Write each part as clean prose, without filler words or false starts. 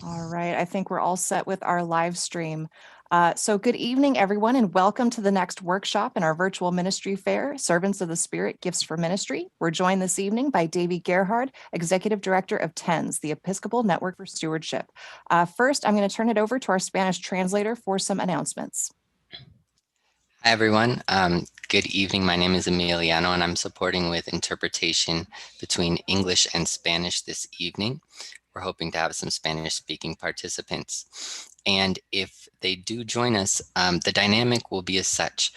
All right, I think we're all set with our live stream. So good evening, everyone, and welcome to the next workshop in our virtual ministry fair, Servants of the Spirit, Gifts for Ministry. We're joined this evening by Davey Gerhard, Executive Director of TENS, the Episcopal Network for Stewardship. First, I'm going to turn it over to our Spanish translator for some announcements. Hi, everyone. Good evening. My name is Emiliano, and I'm supporting with interpretation between English and Spanish this evening. We're hoping to have some Spanish-speaking participants. And if they do join us, the dynamic will be as such.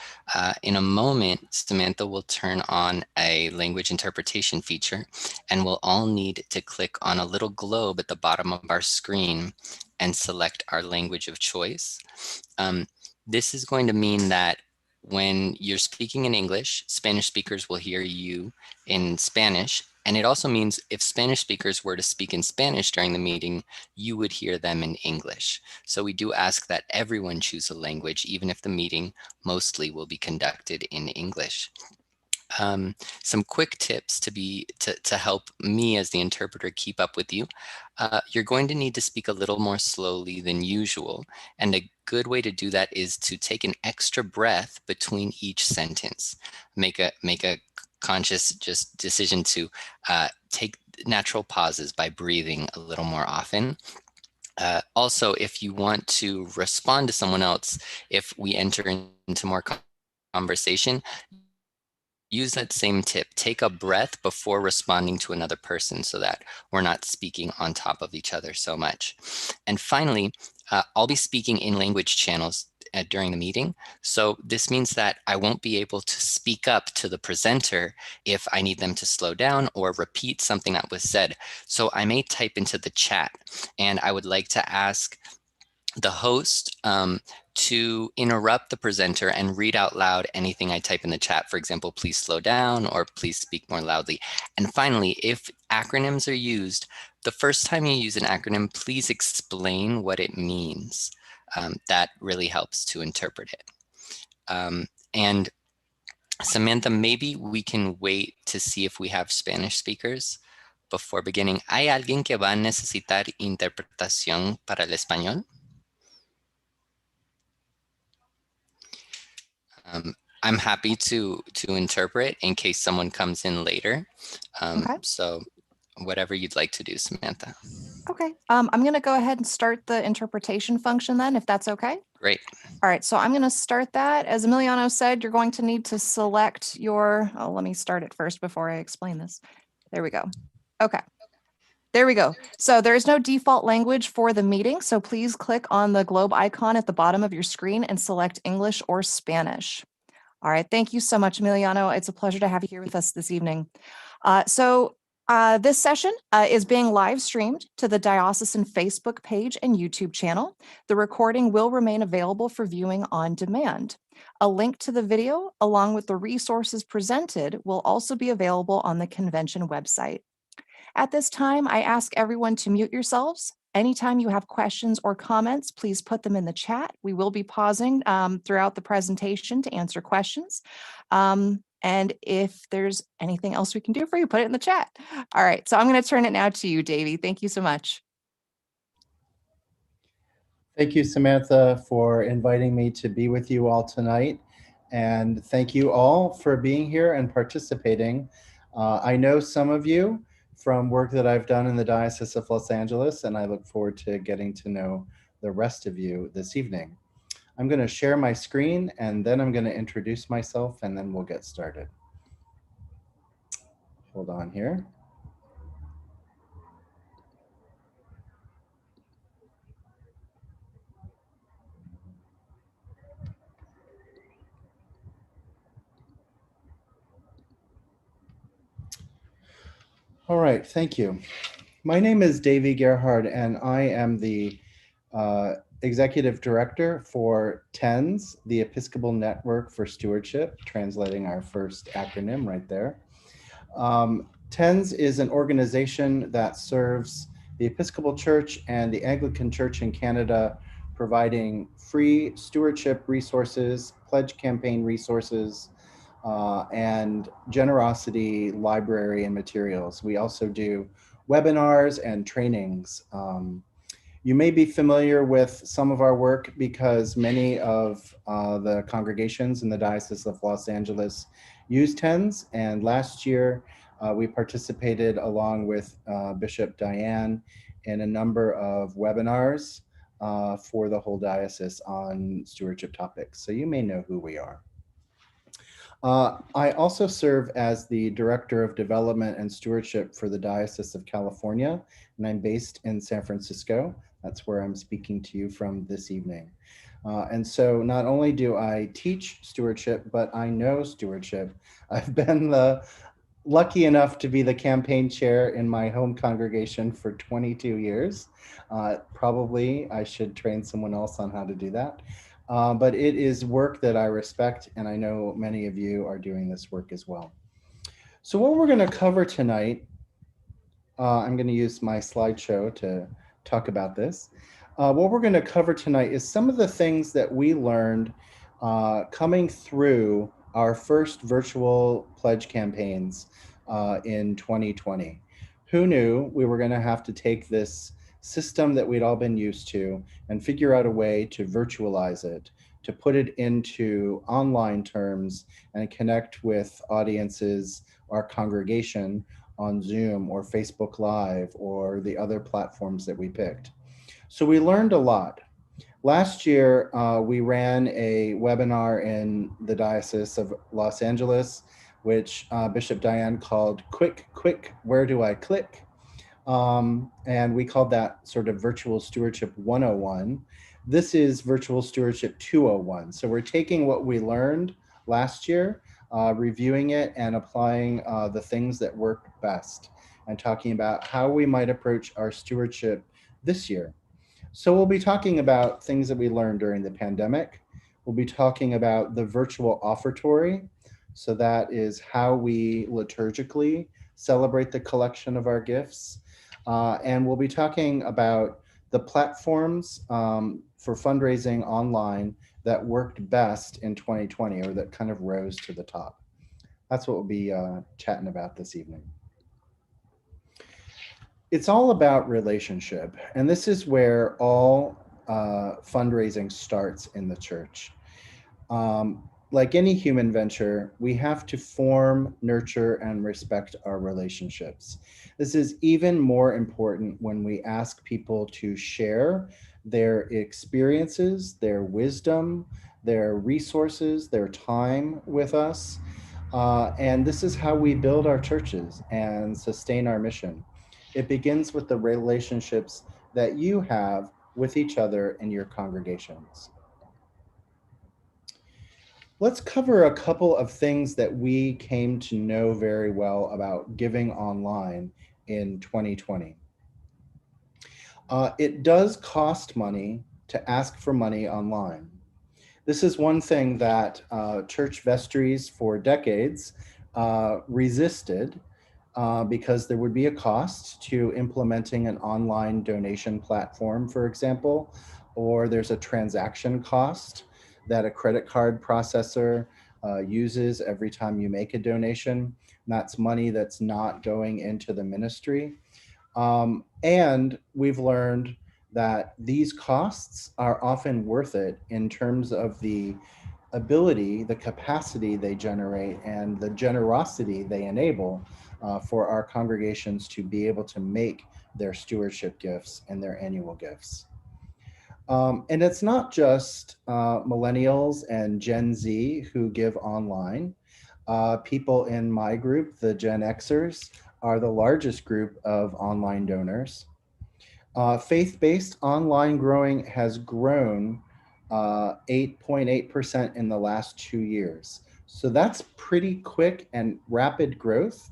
In a moment, Samantha will turn on a language interpretation feature, and we'll all need to click on a little globe at the bottom of our screen and select our language of choice. This is going to mean that when you're speaking in English, Spanish speakers will hear you in Spanish. And it also means if Spanish speakers were to speak in Spanish during the meeting, you would hear them in English. So we do ask that everyone choose a language, even if the meeting mostly will be conducted in English. Some quick tips to help me as the interpreter keep up with you. You're going to need to speak a little more slowly than usual. And a good way to do that is to take an extra breath between each sentence. Make a conscious decision to take natural pauses by breathing a little more often. Also, if you want to respond to someone else, if we enter into more conversation, use that same tip. Take a breath before responding to another person so that we're not speaking on top of each other so much. And finally, I'll be speaking in language channels during the meeting. So this means that I won't be able to speak up to the presenter if I need them to slow down or repeat something that was said. So I may type into the chat, and I would like to ask the host to interrupt the presenter and read out loud anything I type in the chat. For example, please slow down or please speak more loudly. And finally, if acronyms are used, the first time you use an acronym, please explain what it means. That really helps to interpret it. And Samantha, maybe we can wait to see if we have Spanish speakers before beginning. ¿Hay alguien que va a necesitar interpretación para el español? I'm happy to interpret in case someone comes in later. Okay. So whatever you'd like to do, Samantha. Okay, I'm going to go ahead and start the interpretation function then, if that's okay. Great. All right, so I'm going to start that. As Emiliano said, you're going to need to select your, let me start it first before I explain this. There we go. Okay. There we go. So there is no default language for the meeting, so please click on the globe icon at the bottom of your screen and select English or Spanish. All right, thank you so much, Emiliano. It's a pleasure to have you here with us this evening. This session is being live streamed to the Diocesan Facebook page and YouTube channel. The recording will remain available for viewing on demand. A link to the video, along with the resources presented, will also be available on the convention website. At this time, I ask everyone to mute yourselves. Anytime you have questions or comments, please put them in the chat. We will be pausing throughout the presentation to answer questions. And if there's anything else we can do for you, put it in the chat. All right, so I'm going to turn it now to you, Davey. Thank you so much. Thank you, Samantha, for inviting me to be with you all tonight. And thank you all for being here and participating. I know some of you from work that I've done in the Diocese of Los Angeles, and I look forward to getting to know the rest of you this evening. I'm going to share my screen, and then I'm going to introduce myself, and then we'll get started. Hold on here. All right, thank you. My name is Davey Gerhard, and I am the Executive Director for TENS, the Episcopal Network for Stewardship, translating our first acronym right there. TENS is an organization that serves the Episcopal Church and the Anglican Church in Canada, providing free stewardship resources, pledge campaign resources, and generosity library and materials. We also do webinars and trainings. You may be familiar with some of our work because many of the congregations in the Diocese of Los Angeles use TENS, and last year we participated along with Bishop Diane in a number of webinars for the whole diocese on stewardship topics. So you may know who we are. I also serve as the Director of Development and Stewardship for the Diocese of California, and I'm based in San Francisco. That's where I'm speaking to you from this evening. And so not only do I teach stewardship, but I know stewardship. I've been lucky enough to be the campaign chair in my home congregation for 22 years. Probably I should train someone else on how to do that. But it is work that I respect, and I know many of you are doing this work as well. So what we're going to cover tonight, I'm going to use my slideshow to talk about this. What we're going to cover tonight is some of the things that we learned coming through our first virtual pledge campaigns in 2020. Who knew we were going to have to take this system that we'd all been used to and figure out a way to virtualize it, to put it into online terms and connect with audiences, our congregation on Zoom or Facebook Live or the other platforms that we picked. So we learned a lot. Last year, we ran a webinar in the Diocese of Los Angeles, which Bishop Diane called Quick, Where Do I Click? And we called that sort of Virtual Stewardship 101. This is Virtual Stewardship 201. So we're taking what we learned last year, reviewing it and applying the things that worked best and talking about how we might approach our stewardship this year. So we'll be talking about things that we learned during the pandemic. We'll be talking about the virtual offertory. So that is how we liturgically celebrate the collection of our gifts. And we'll be talking about the platforms for fundraising online that worked best in 2020 or that kind of rose to the top. That's what we'll be chatting about this evening. It's all about relationship, and this is where all fundraising starts in the church. Like any human venture, we have to form, nurture, and respect our relationships. This is even more important when we ask people to share their experiences, their wisdom, their resources, their time with us. And this is how we build our churches and sustain our mission. It begins with the relationships that you have with each other in your congregations. Let's cover a couple of things that we came to know very well about giving online in 2020. It does cost money to ask for money online. This is one thing that church vestries for decades resisted because there would be a cost to implementing an online donation platform, for example, or there's a transaction cost that a credit card processor uses every time you make a donation. And that's money that's not going into the ministry. And we've learned that these costs are often worth it in terms of the ability, the capacity they generate, and the generosity they enable for our congregations to be able to make their stewardship gifts and their annual gifts. And it's not just millennials and Gen Z who give online. People in my group, the Gen Xers, are the largest group of online donors. Faith-based online growing has grown 8.8% in the last 2 years. So that's pretty quick and rapid growth,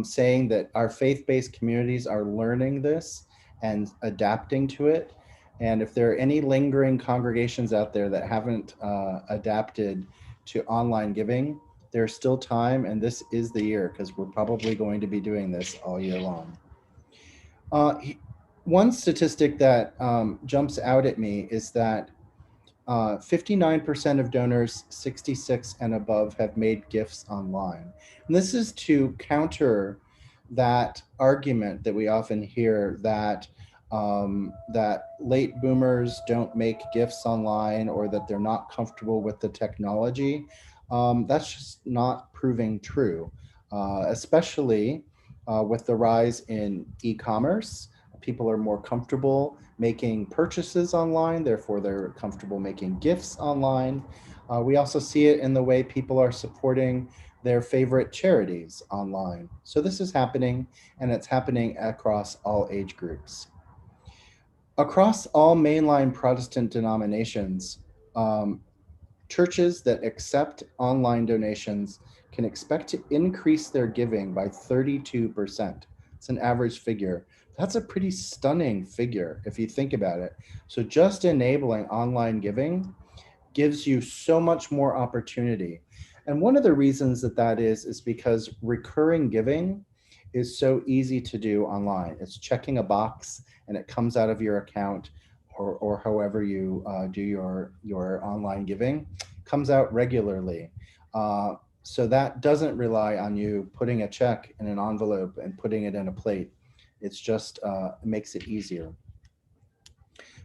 saying that our faith-based communities are learning this and adapting to it. And if there are any lingering congregations out there that haven't adapted to online giving, there's still time, and this is the year because we're probably going to be doing this all year long. One statistic that jumps out at me is that 59% of donors 66 and above have made gifts online. And this is to counter that argument that we often hear that that late boomers don't make gifts online or that they're not comfortable with the technology. That's just not proving true, especially with the rise in e-commerce. People are more comfortable making purchases online, therefore they're comfortable making gifts online. We also see it in the way people are supporting their favorite charities online. So this is happening, and it's happening across all age groups. Across all mainline Protestant denominations, churches that accept online donations can expect to increase their giving by 32%. It's an average figure. That's a pretty stunning figure if you think about it. So just enabling online giving gives you so much more opportunity. And one of the reasons that that is because recurring giving is so easy to do online. It's checking a box and it comes out of your account, or however you do your online giving, comes out regularly. So that doesn't rely on you putting a check in an envelope and putting it in a plate. It's just it makes it easier.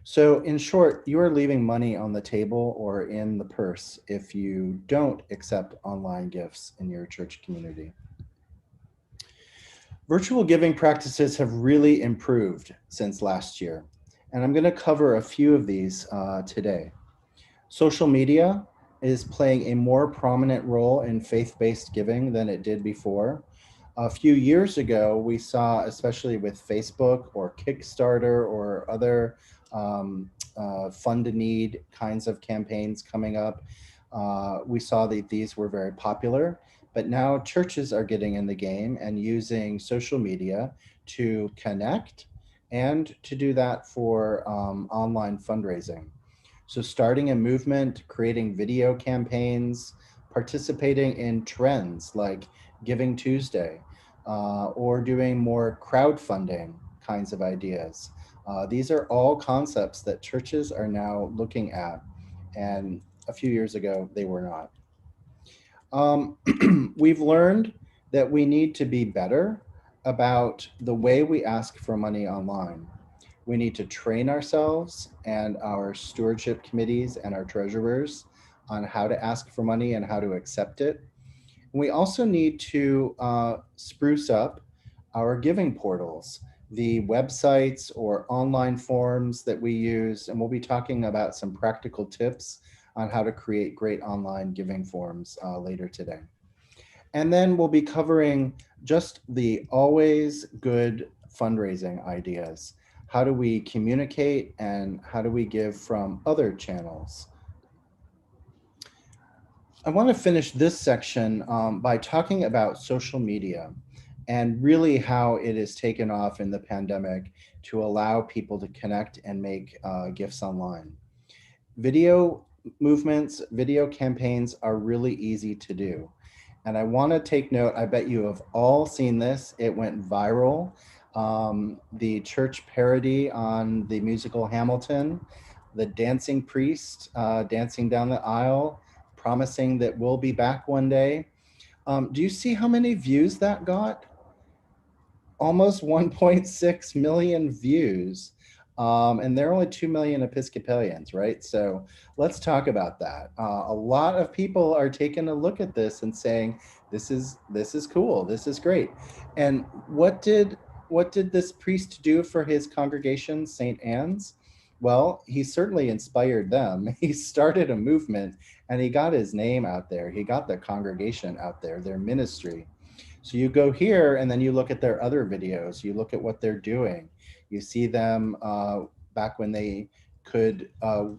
So in short, you are leaving money on the table or in the purse if you don't accept online gifts in your church community. Virtual giving practices have really improved since last year, and I'm going to cover a few of these today. Social media is playing a more prominent role in faith-based giving than it did before. A few years ago, we saw, especially with Facebook or Kickstarter or other fund a need kinds of campaigns coming up, we saw that these were very popular. But now churches are getting in the game and using social media to connect and to do that for online fundraising. So starting a movement, creating video campaigns, participating in trends like Giving Tuesday, or doing more crowdfunding kinds of ideas. These are all concepts that churches are now looking at, and a few years ago, they were not. We've learned that we need to be better about the way we ask for money online. We need to train ourselves and our stewardship committees and our treasurers on how to ask for money and how to accept it. We also need to spruce up our giving portals, the websites or online forms that we use, and we'll be talking about some practical tips on how to create great online giving forms later today. And then we'll be covering just the always good fundraising ideas. How do we communicate and how do we give from other channels? I want to finish this section by talking about social media and really how it has taken off in the pandemic to allow people to connect and make gifts online. Video movements, video campaigns are really easy to do. And I want to take note, I bet you have all seen this. It went viral. The church parody on the musical Hamilton, the dancing priest dancing down the aisle, promising that we'll be back one day. Do you see how many views that got? Almost 1.6 million views. And there are only 2 million Episcopalians, right? So let's talk about that. A lot of people are taking a look at this and saying, this is cool, this is great. And what did this priest do for his congregation, St. Anne's? Well, he certainly inspired them. He started a movement and he got his name out there. He got the congregation out there, their ministry. So you go here and then you look at their other videos, you look at what they're doing. You see them back when they could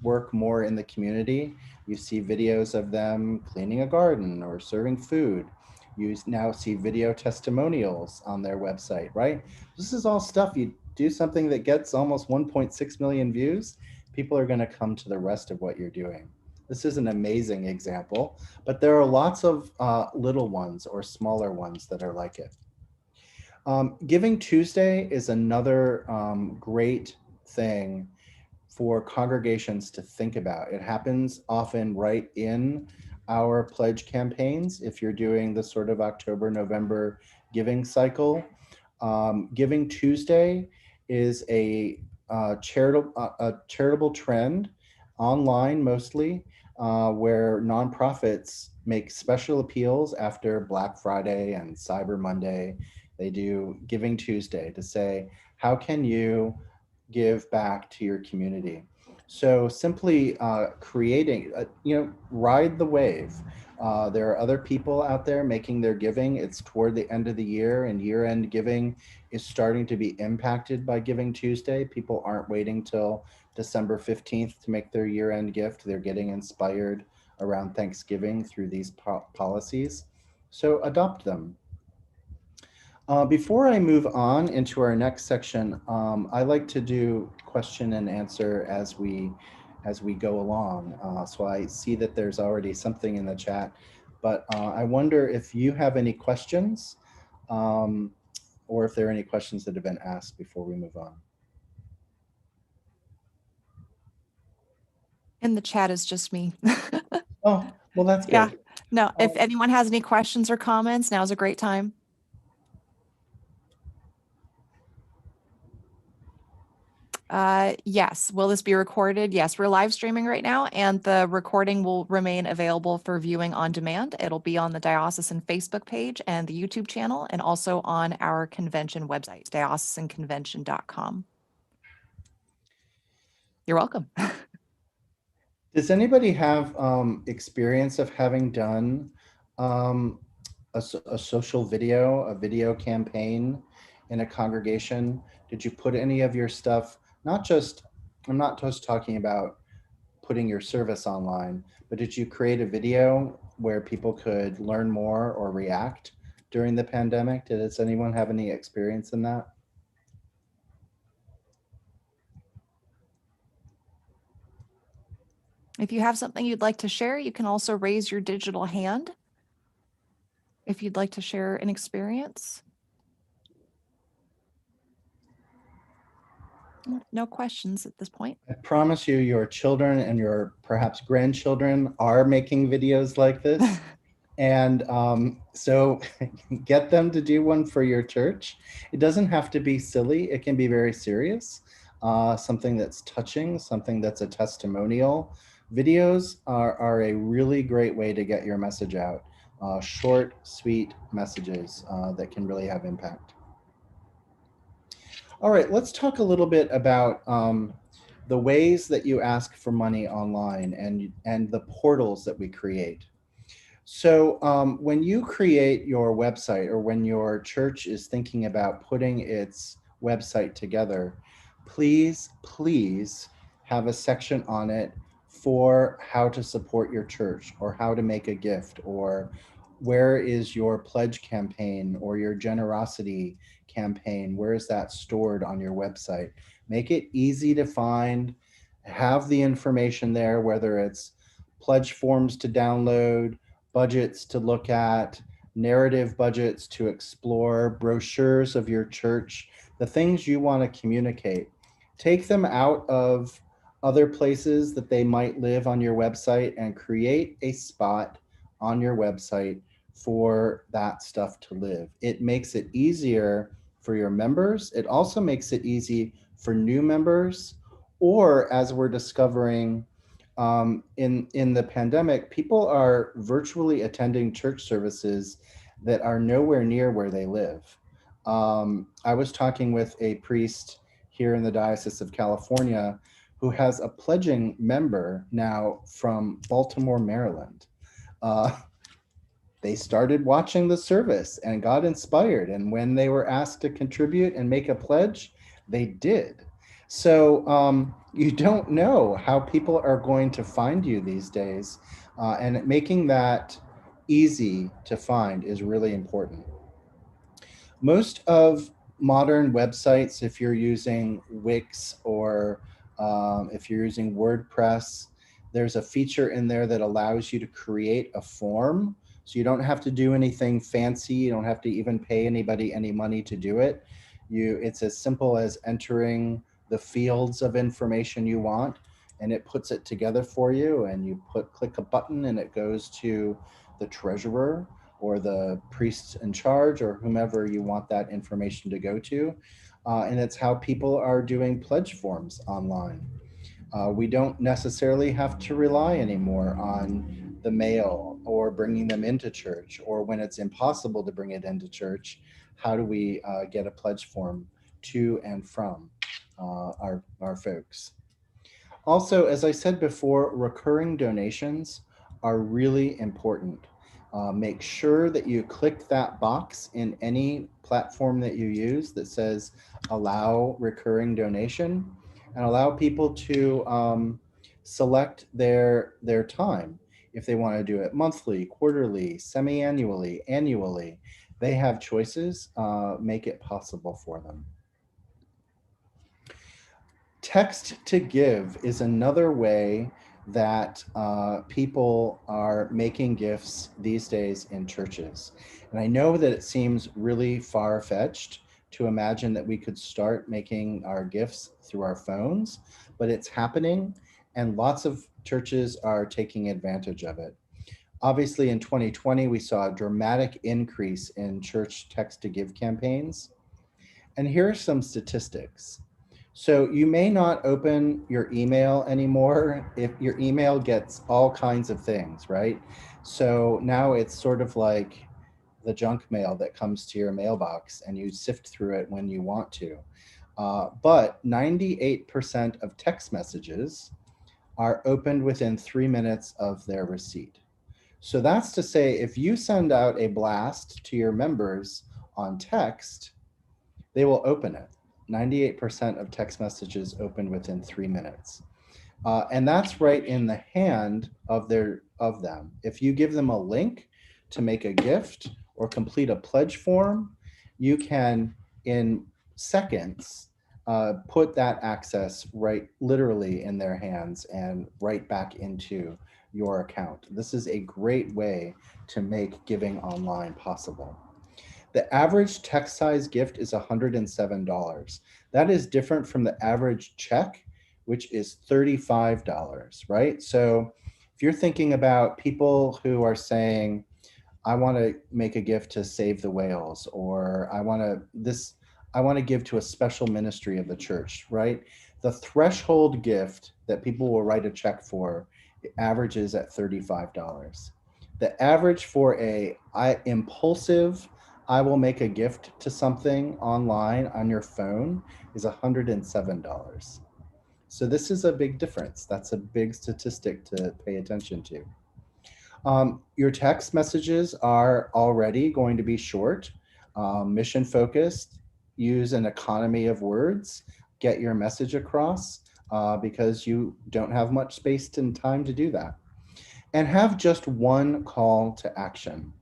work more in the community. You see videos of them cleaning a garden or serving food. You now see video testimonials on their website, right? This is all stuff. You do something that gets almost 1.6 million views, people are going to come to the rest of what you're doing. This is an amazing example, but there are lots of little ones or smaller ones that are like it. Giving Tuesday is another great thing for congregations to think about. It happens often right in our pledge campaigns. If you're doing the sort of October, November giving cycle, Giving Tuesday is a a charitable trend online mostly, where nonprofits make special appeals after Black Friday and Cyber Monday. They do Giving Tuesday to say, how can you give back to your community? So simply creating, ride the wave. There are other people out there making their giving. It's toward the end of the year, and year-end giving is starting to be impacted by Giving Tuesday. People aren't waiting till December 15th to make their year-end gift. They're getting inspired around Thanksgiving through these policies. So adopt them. Before I move on into our next section, I like to do question and answer as we go along. So I see that there's already something in the chat, but I wonder if you have any questions, or if there are any questions that have been asked before we move on. In the chat is just me. Oh, well, that's good. Yeah. No, if anyone has any questions or comments, now's a great time. Yes. Will this be recorded? Yes, we're live streaming right now, and the recording will remain available for viewing on demand. It'll be on the Diocesan Facebook page and the YouTube channel, and also on our convention website, diocesanconvention.com. You're welcome. Does anybody have experience of having done a social video, a video campaign in a congregation? Did you put any of your stuff, I'm not just talking about putting your service online, but did you create a video where people could learn more or react during the pandemic? Does anyone have any experience in that? If you have something you'd like to share, you can also raise your digital hand if you'd like to share an experience. No questions at this point. I promise you, your children and your perhaps grandchildren are making videos like this. And so get them to do one for your church. It doesn't have to be silly. It can be very serious, something that's touching, something that's a testimonial. Videos are a really great way to get your message out. Short, sweet messages that can really have impact. All right, let's talk a little bit about the ways that you ask for money online and the portals that we create. So when you create your website, or when your church is thinking about putting its website together, please have a section on it for how to support your church, or how to make a gift, or where is your pledge campaign or your generosity campaign, where is that stored on your website? Make it easy to find, have the information there, whether it's pledge forms to download, budgets to look at, narrative budgets to explore, brochures of your church, the things you want to communicate. Take them out of other places that they might live on your website, and create a spot on your website for that stuff to live. It makes it easier for your members. It also makes it easy for new members, or, as we're discovering in the pandemic, people are virtually attending church services that are nowhere near where they live. I was talking with a priest here in the Diocese of California who has a pledging member now from Baltimore, Maryland. They started watching the service and got inspired, and when they were asked to contribute and make a pledge, they did. So you don't know how people are going to find you these days, and making that easy to find is really important. Most of modern websites, if you're using Wix, or if you're using WordPress, there's a feature in there that allows you to create a form. So you don't have to do anything fancy. You don't have to even pay anybody any money to do it. It's as simple as entering the fields of information you want, and it puts it together for you, and you click a button and it goes to the treasurer or the priest in charge, or whomever you want that information to go to. and it's how people are doing pledge forms online. We don't necessarily have to rely anymore on the mail or bringing them into church, or when it's impossible to bring it into church, how do we get a pledge form to and from our folks? Also, as I said before, recurring donations are really important. Make sure that you click that box in any platform that you use that says allow recurring donation, and allow people to select their time. If they want to do it monthly, quarterly, semi-annually, annually, they have choices. Make it possible for them. Text to give is another way that people are making gifts these days in churches. And I know that it seems really far-fetched to imagine that we could start making our gifts through our phones, but it's happening, and lots of churches are taking advantage of it. Obviously, in 2020, we saw a dramatic increase in church text to give campaigns. And here are some statistics. So you may not open your email anymore if your email gets all kinds of things, right? So now it's sort of like the junk mail that comes to your mailbox, and you sift through it when you want to. But 98% of text messages are opened within 3 minutes of their receipt. So that's to say, if you send out a blast to your members on text, they will open it. 98% of text messages open within 3 minutes. And that's right in the hand of them. If you give them a link to make a gift or complete a pledge form, you can, in seconds, put that access right literally in their hands and right back into your account. This is a great way to make giving online possible. The average text size gift is $107. That is different from the average check, which is $35, right? So if you're thinking about people who are saying, I want to make a gift to save the whales, or I want to give to a special ministry of the church, right? The threshold gift that people will write a check for averages at $35. The average for a impulsive, I will make a gift to something online on your phone is $107. So this is a big difference. That's a big statistic to pay attention to. Your text messages are already going to be short, mission focused, use an economy of words, get your message across because you don't have much space and time to do that. And have just one call to action.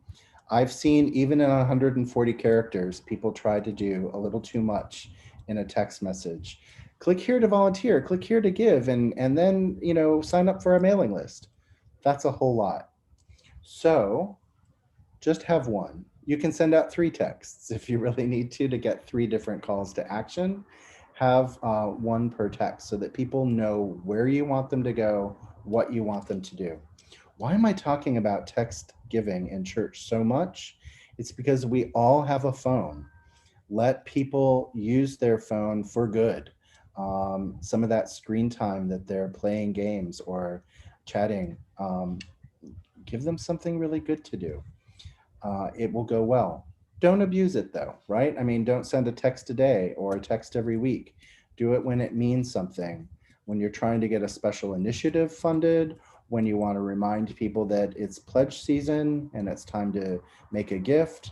I've seen even in 140 characters, people try to do a little too much in a text message. Click here to volunteer, click here to give, and then, sign up for a mailing list. That's a whole lot. So just have one. You can send out 3 texts if you really need to get 3 different calls to action. Have one per text so that people know where you want them to go, what you want them to do. Why am I talking about text giving in church so much? It's because we all have a phone. Let people use their phone for good. Some of that screen time that they're playing games or chatting, give them something really good to do. It will go well. Don't abuse it though, right? I mean, don't send a text a day or a text every week. Do it when it means something. When you're trying to get a special initiative funded, when you want to remind people that it's pledge season and it's time to make a gift,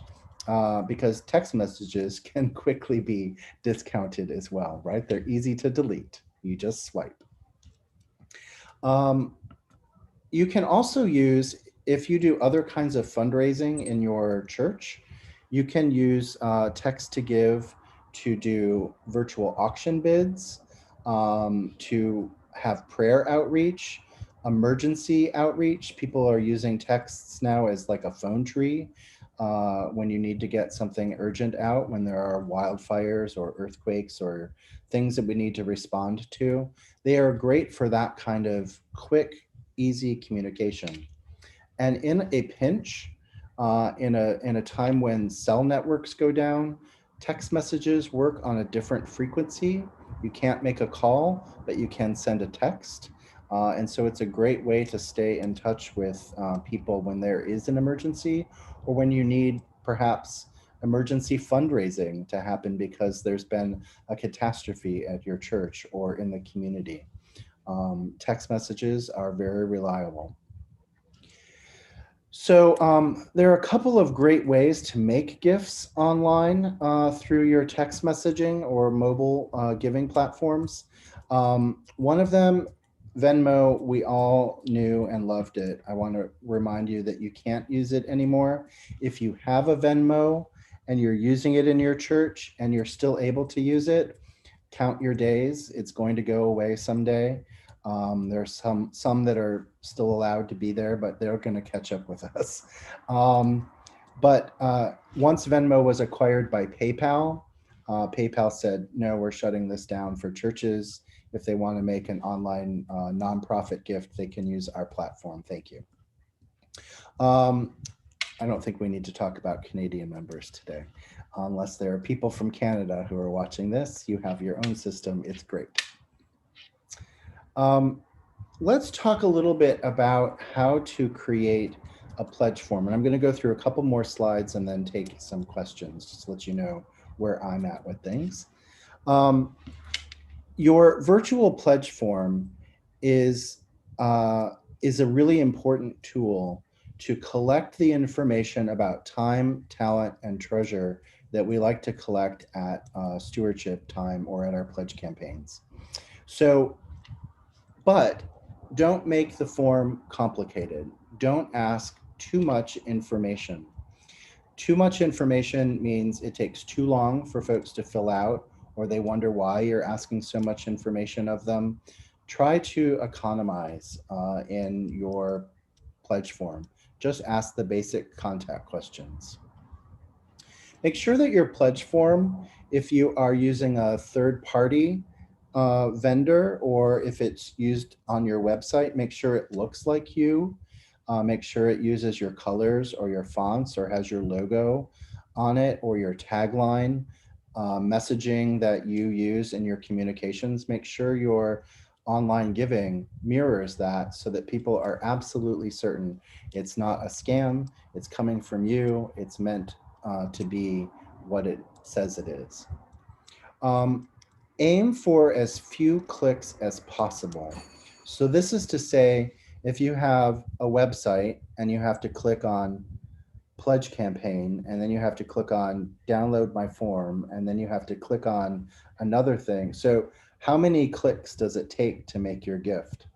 because text messages can quickly be discounted as well, right? They're easy to delete. You just swipe. You can also use, if you do other kinds of fundraising in your church, you can use text to give to do virtual auction bids, to have prayer outreach, emergency outreach. People are using texts now as like a phone tree when you need to get something urgent out, when there are wildfires or earthquakes or things that we need to respond to. They are great for that kind of quick, easy communication. And in a pinch, in a time when cell networks go down, Text messages work on a different frequency. You can't make a call, but you can send a text. And so it's a great way to stay in touch with people when there is an emergency, or when you need perhaps emergency fundraising to happen because there's been a catastrophe at your church or in the community. Text messages are very reliable. So there are a couple of great ways to make gifts online through your text messaging or mobile giving platforms. One of them, Venmo, we all knew and loved it. I want to remind you that you can't use it anymore. If you have a Venmo and you're using it in your church and you're still able to use it, count your days. It's going to go away someday. There's some that are still allowed to be there, but they're going to catch up with us. But once Venmo was acquired by PayPal, PayPal said, no, we're shutting this down for churches. If they want to make an online nonprofit gift, they can use our platform. Thank you. I don't think we need to talk about Canadian members today, unless there are people from Canada who are watching this. You have your own system. It's great. Let's talk a little bit about how to create a pledge form. And I'm going to go through a couple more slides and then take some questions, just to let you know where I'm at with things. Your virtual pledge form is a really important tool to collect the information about time, talent, and treasure that we like to collect at stewardship time or at our pledge campaigns. So, but don't make the form complicated. Don't ask too much information. Too much information means it takes too long for folks to fill out, or they wonder why you're asking so much information of them. Try to economize in your pledge form. Just ask the basic contact questions. Make sure that your pledge form, if you are using a third-party vendor, or if it's used on your website, make sure it looks like you. Make sure it uses your colors or your fonts or has your logo on it or your tagline. Messaging that you use in your communications, make sure your online giving mirrors that so that people are absolutely certain it's not a scam, it's coming from you, it's meant to be what it says it is. Aim for as few clicks as possible. So this is to say, if you have a website and you have to click on pledge campaign, and then you have to click on download my form, and then you have to click on another thing. So how many clicks does it take to make your gift?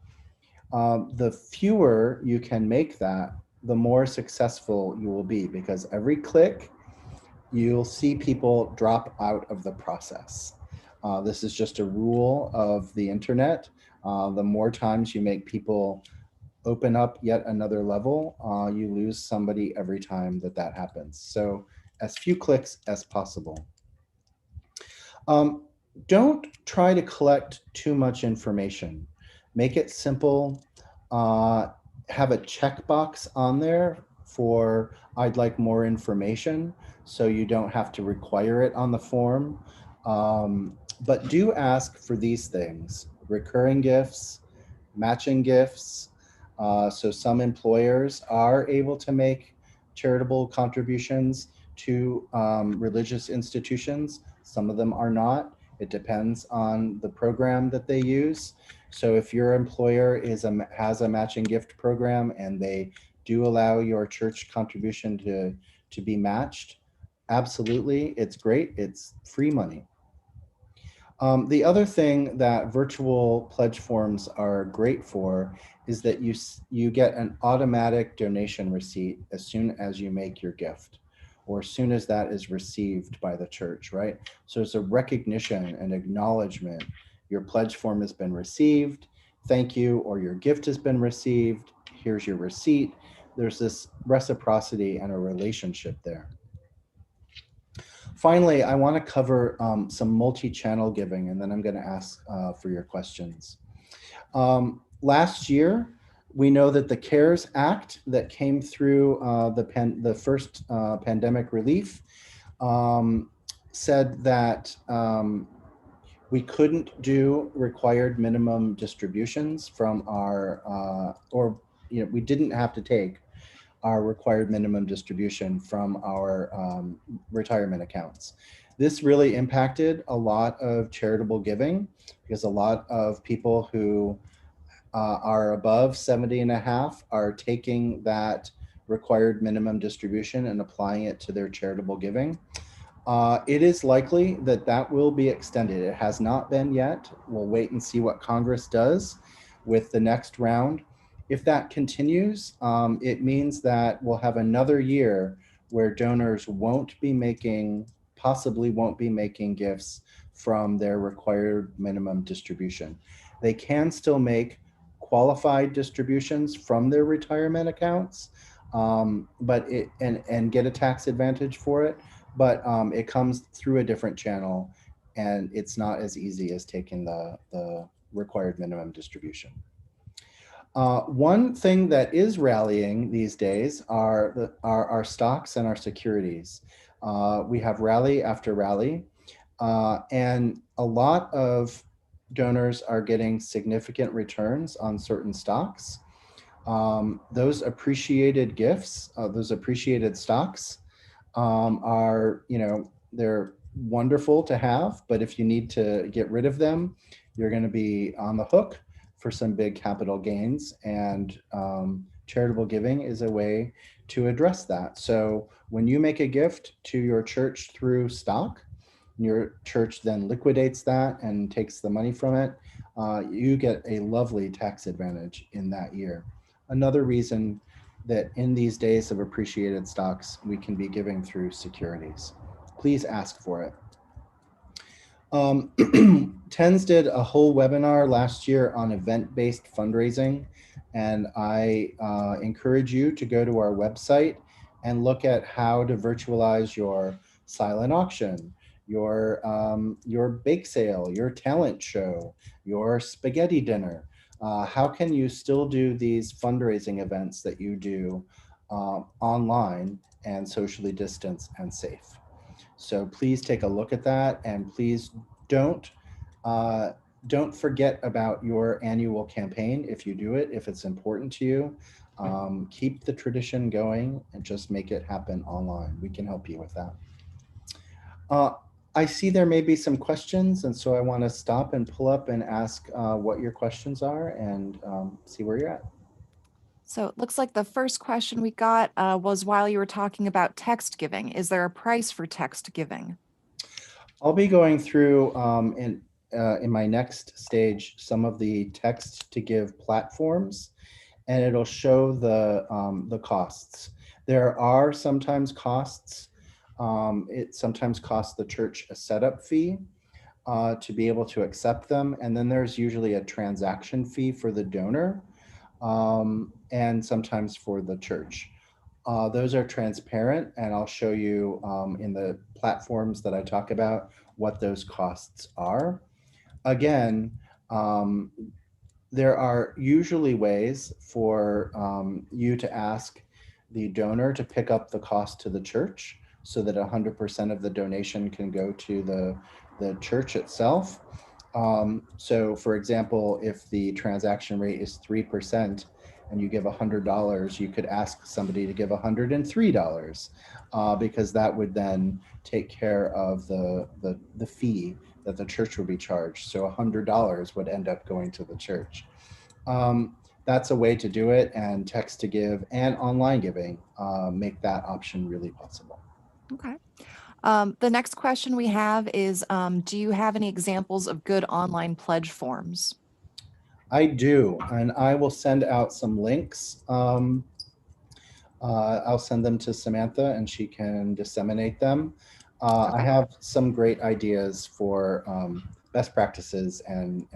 The fewer you can make that, the more successful you will be, because every click, you'll see people drop out of the process. This is just a rule of the internet. The more times you make people open up yet another level, you lose somebody every time that happens. So as few clicks as possible. Don't try to collect too much information. Make it simple. Have a checkbox on there for I'd like more information, so you don't have to require it on the form. But do ask for these things: recurring gifts, matching gifts. So some employers are able to make charitable contributions to religious institutions. Some of them are not. It depends on the program that they use. So if your employer has a matching gift program and they do allow your church contribution to be matched, absolutely, it's great. It's free money. The other thing that virtual pledge forms are great for is that you get an automatic donation receipt as soon as you make your gift, or as soon as that is received by the church, right? So it's a recognition and acknowledgement. Your pledge form has been received, thank you, or your gift has been received, here's your receipt. There's this reciprocity and a relationship there. Finally, I want to cover some multi-channel giving, and then I'm going to ask for your questions. Last year, we know that the CARES Act that came through the first pandemic relief said that we couldn't do required minimum distributions from our, we didn't have to take our required minimum distribution from our retirement accounts. This really impacted a lot of charitable giving because a lot of people who are above 70 and a half are taking that required minimum distribution and applying it to their charitable giving. It is likely that that will be extended. It has not been yet. We'll wait and see what Congress does with the next round. If that continues, it means that we'll have another year where donors possibly won't be making gifts from their required minimum distribution. They can still make qualified distributions from their retirement accounts, and get a tax advantage for it. But it comes through a different channel, and it's not as easy as taking the required minimum distribution. One thing that is rallying these days are our stocks and our securities. We have rally after rally, and a lot of donors are getting significant returns on certain stocks. Those appreciated gifts, those appreciated stocks are, they're wonderful to have, but if you need to get rid of them, you're going to be on the hook for some big capital gains, and charitable giving is a way to address that. So when you make a gift to your church through stock, your church then liquidates that and takes the money from it, you get a lovely tax advantage in that year. Another reason that in these days of appreciated stocks, we can be giving through securities. Please ask for it. TENS did a whole webinar last year on event-based fundraising, and I encourage you to go to our website and look at how to virtualize your silent auction, your bake sale, your talent show, your spaghetti dinner. How can you still do these fundraising events that you do online and socially distanced and safe? So please take a look at that, and please don't forget about your annual campaign if you do it, if it's important to you. Keep the tradition going and just make it happen online. We can help you with that. I see there may be some questions, and so I want to stop and pull up and ask what your questions are and see where you're at. So it looks like the first question we got was while you were talking about text giving. Is there a price for text giving? I'll be going through in my next stage some of the text to give platforms, and it'll show the costs. There are sometimes costs. It sometimes costs the church a setup fee to be able to accept them, and then there's usually a transaction fee for the donor. And sometimes for the church. Those are transparent, and I'll show you in the platforms that I talk about what those costs are. Again, there are usually ways for you to ask the donor to pick up the cost to the church so that 100% of the donation can go to the church itself. So for example, if the transaction rate is 3% and you give $100, you could ask somebody to give $103 because that would then take care of the fee that the church would be charged. So $100 would end up going to the church. That's a way to do it, and text to give and online giving make that option really possible. Okay. The next question we have is, do you have any examples of good online pledge forms? I do, and I will send out some links. I'll send them to Samantha and she can disseminate them. Okay. I have some great ideas for best practices and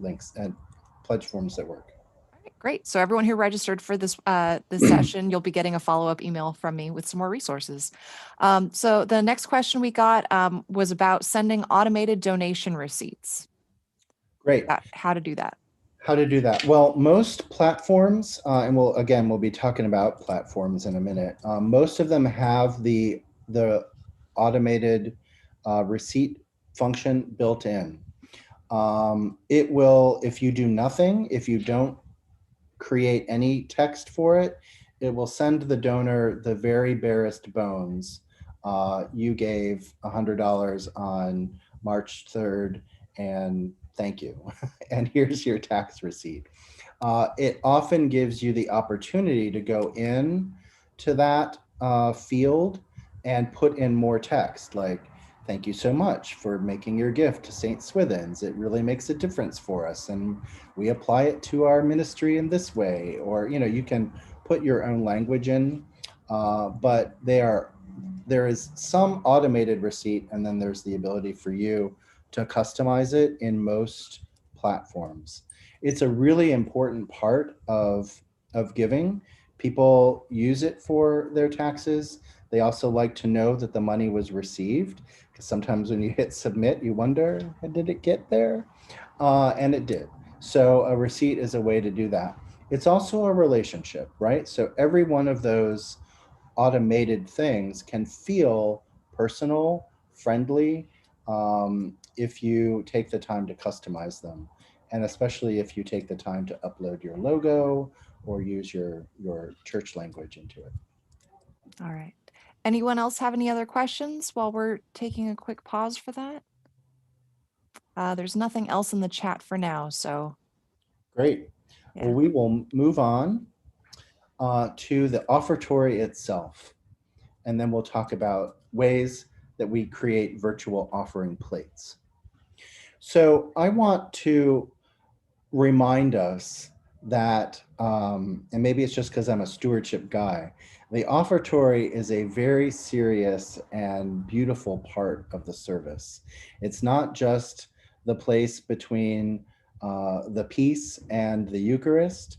links and pledge forms that work. Great. So everyone who registered for this this session, you'll be getting a follow-up email from me with some more resources. So the next question we got was about sending automated donation receipts. Great. How to do that. How to do that? Well, most platforms, and we'll be talking about platforms in a minute. Most of them have the automated receipt function built in. It will, if you do nothing, if you don't create any text for it, it will send the donor the very barest bones. You gave $100 on March 3rd, and thank you. And here's your tax receipt. It often gives you the opportunity to go in to that field and put in more text, like, thank you so much for making your gift to St. Swithin's. It really makes a difference for us, and we apply it to our ministry in this way. Or, you can put your own language in, but there is some automated receipt, and then there's the ability for you to customize it in most platforms. It's a really important part of giving. People use it for their taxes. They also like to know that the money was received, because sometimes when you hit submit, you wonder, did it get there? And it did. So a receipt is a way to do that. It's also a relationship, right? So every one of those automated things can feel personal, friendly, if you take the time to customize them. And especially if you take the time to upload your logo or use your church language into it. All right. Anyone else have any other questions while we're taking a quick pause for that? There's nothing else in the chat for now, so. Great. Yeah. Well, we will move on to the offertory itself. And then we'll talk about ways that we create virtual offering plates. So I want to remind us that, and maybe it's just because I'm a stewardship guy, the offertory is a very serious and beautiful part of the service. It's not just the place between the peace and the Eucharist.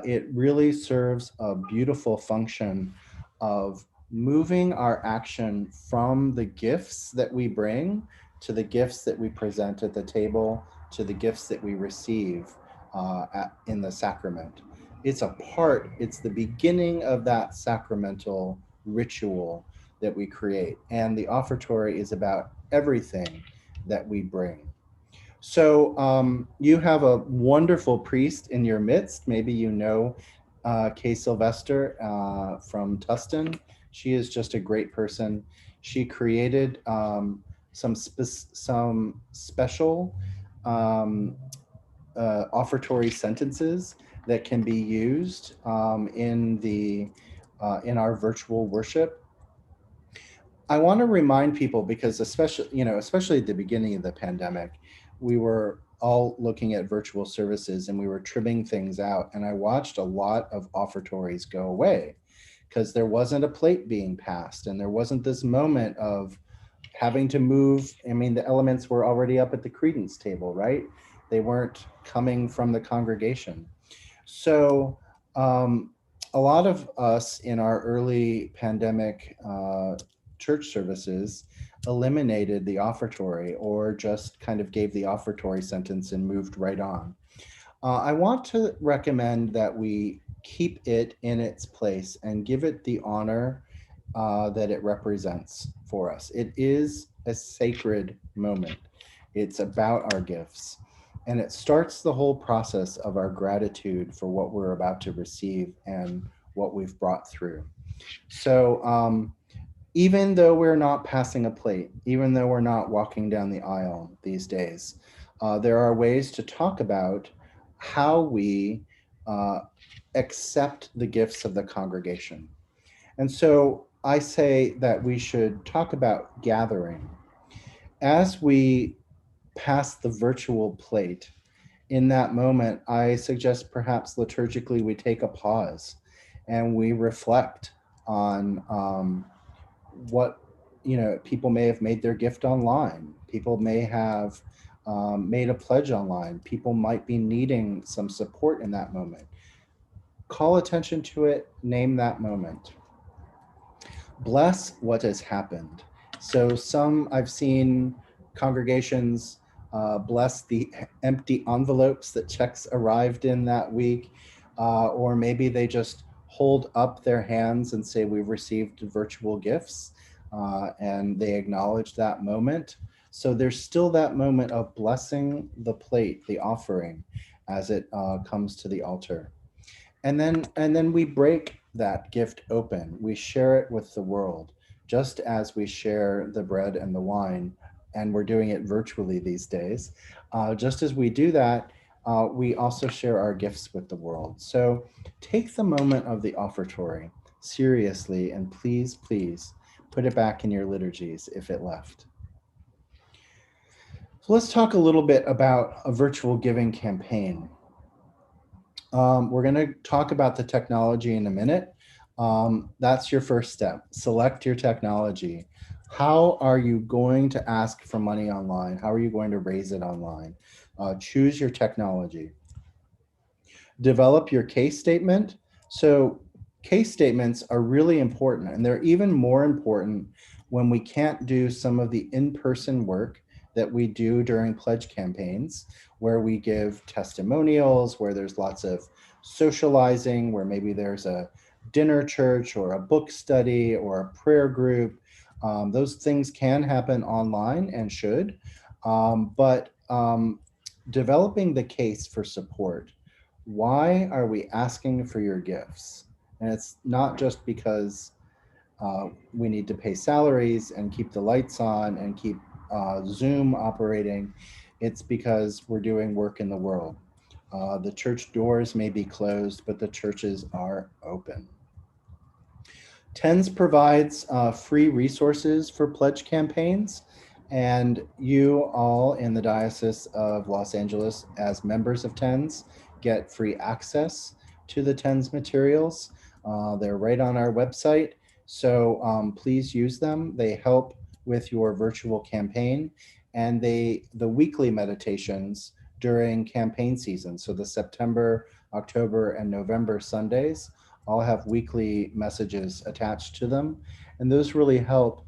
It really serves a beautiful function of moving our action from the gifts that we bring to the gifts that we present at the table, to the gifts that we receive in the sacrament. It's the beginning of that sacramental ritual that we create. And the offertory is about everything that we bring. So you have a wonderful priest in your midst. Maybe you know Kay Sylvester from Tustin. She is just a great person. She created some special offertory sentences that can be used in our virtual worship. I want to remind people, because especially at the beginning of the pandemic, we were all looking at virtual services and we were trimming things out, and I watched a lot of offertories go away because there wasn't a plate being passed and there wasn't this moment of having to move. I mean, the elements were already up at the credence table, right? They weren't coming from the congregation. So a lot of us in our early pandemic church services eliminated the offertory, or just kind of gave the offertory sentence and moved right on. I want to recommend that we keep it in its place and give it the honor that it represents for us. It is a sacred moment. It's about our gifts. And it starts the whole process of our gratitude for what we're about to receive and what we've brought through. So even though we're not passing a plate, even though we're not walking down the aisle these days, there are ways to talk about how we accept the gifts of the congregation. And so I say that we should talk about gathering. As we pass the virtual plate, in that moment, I suggest perhaps liturgically we take a pause and we reflect on what, people may have made their gift online. People may have made a pledge online. People might be needing some support in that moment. Call attention to it, name that moment. Bless what has happened. So I've seen congregations bless the empty envelopes that checks arrived in that week, or maybe they just hold up their hands and say, we've received virtual gifts. and they acknowledge that moment. So there's still that moment of blessing the plate, the offering, as it comes to the altar. And then we break that gift open. We share it with the world, just as we share the bread and the wine, and we're doing it virtually these days. Just as we do that, we also share our gifts with the world. So take the moment of the offertory seriously, and please, please put it back in your liturgies if it left. So let's talk a little bit about a virtual giving campaign. We're going to talk about the technology in a minute. That's your first step. Select your technology. How are you going to ask for money online? How are you going to raise it online? Choose your technology. Develop your case statement. So case statements are really important, and they're even more important when we can't do some of the in-person work that we do during pledge campaigns, where we give testimonials, where there's lots of socializing, where maybe there's a dinner church or a book study or a prayer group. Those things can happen online and should, but developing the case for support. Why are we asking for your gifts? And it's not just because we need to pay salaries and keep the lights on and keep Zoom operating. It's because we're doing work in the world. The church doors may be closed, but the churches are open. TENS provides free resources for pledge campaigns, and you all in the Diocese of Los Angeles, as members of TENS, get free access to the TENS materials. They're right on our website, so please use them. They help with your virtual campaign, and the weekly meditations during campaign season, so the September, October, and November Sundays, all have weekly messages attached to them. And those really help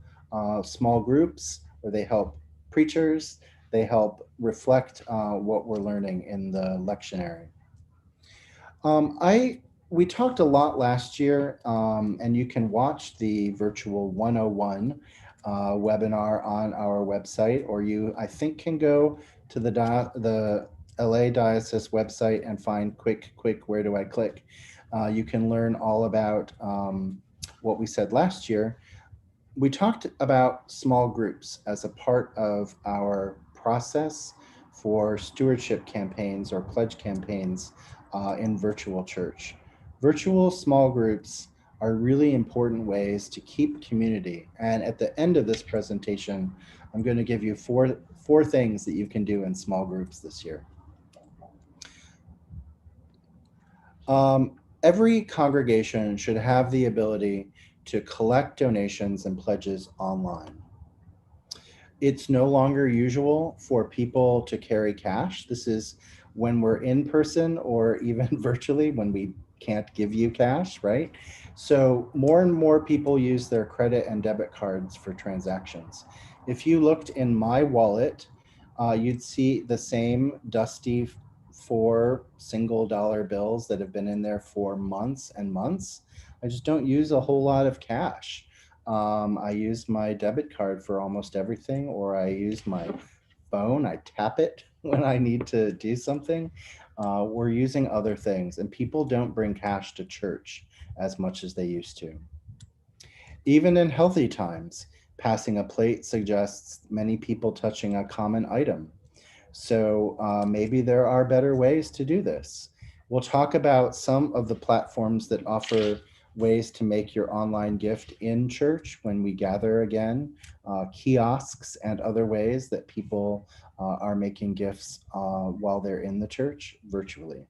small groups, or they help preachers, they help reflect what we're learning in the lectionary. We talked a lot last year, and you can watch the virtual 101 webinar on our website, or you, I think, can go to the LA Diocese website and find quick, where do I click? You can learn all about what we said last year. We talked about small groups as a part of our process for stewardship campaigns or pledge campaigns in virtual church. Virtual small groups are really important ways to keep community. And at the end of this presentation, I'm going to give you four things that you can do in small groups this year. Every congregation should have the ability to collect donations and pledges online. It's no longer usual for people to carry cash. This is when we're in person or even virtually when we can't give you cash, right? So more and more people use their credit and debit cards for transactions. If you looked in my wallet, you'd see the same dusty 4 single dollar bills that have been in there for months and months. I just don't use a whole lot of cash. I use my debit card for almost everything, or I use my phone. I tap it when I need to do something. We're using other things, and people don't bring cash to church as much as they used to. Even in healthy times, passing a plate suggests many people touching a common item. So maybe there are better ways to do this. We'll talk about some of the platforms that offer ways to make your online gift in church when we gather again, kiosks and other ways that people are making gifts while they're in the church virtually.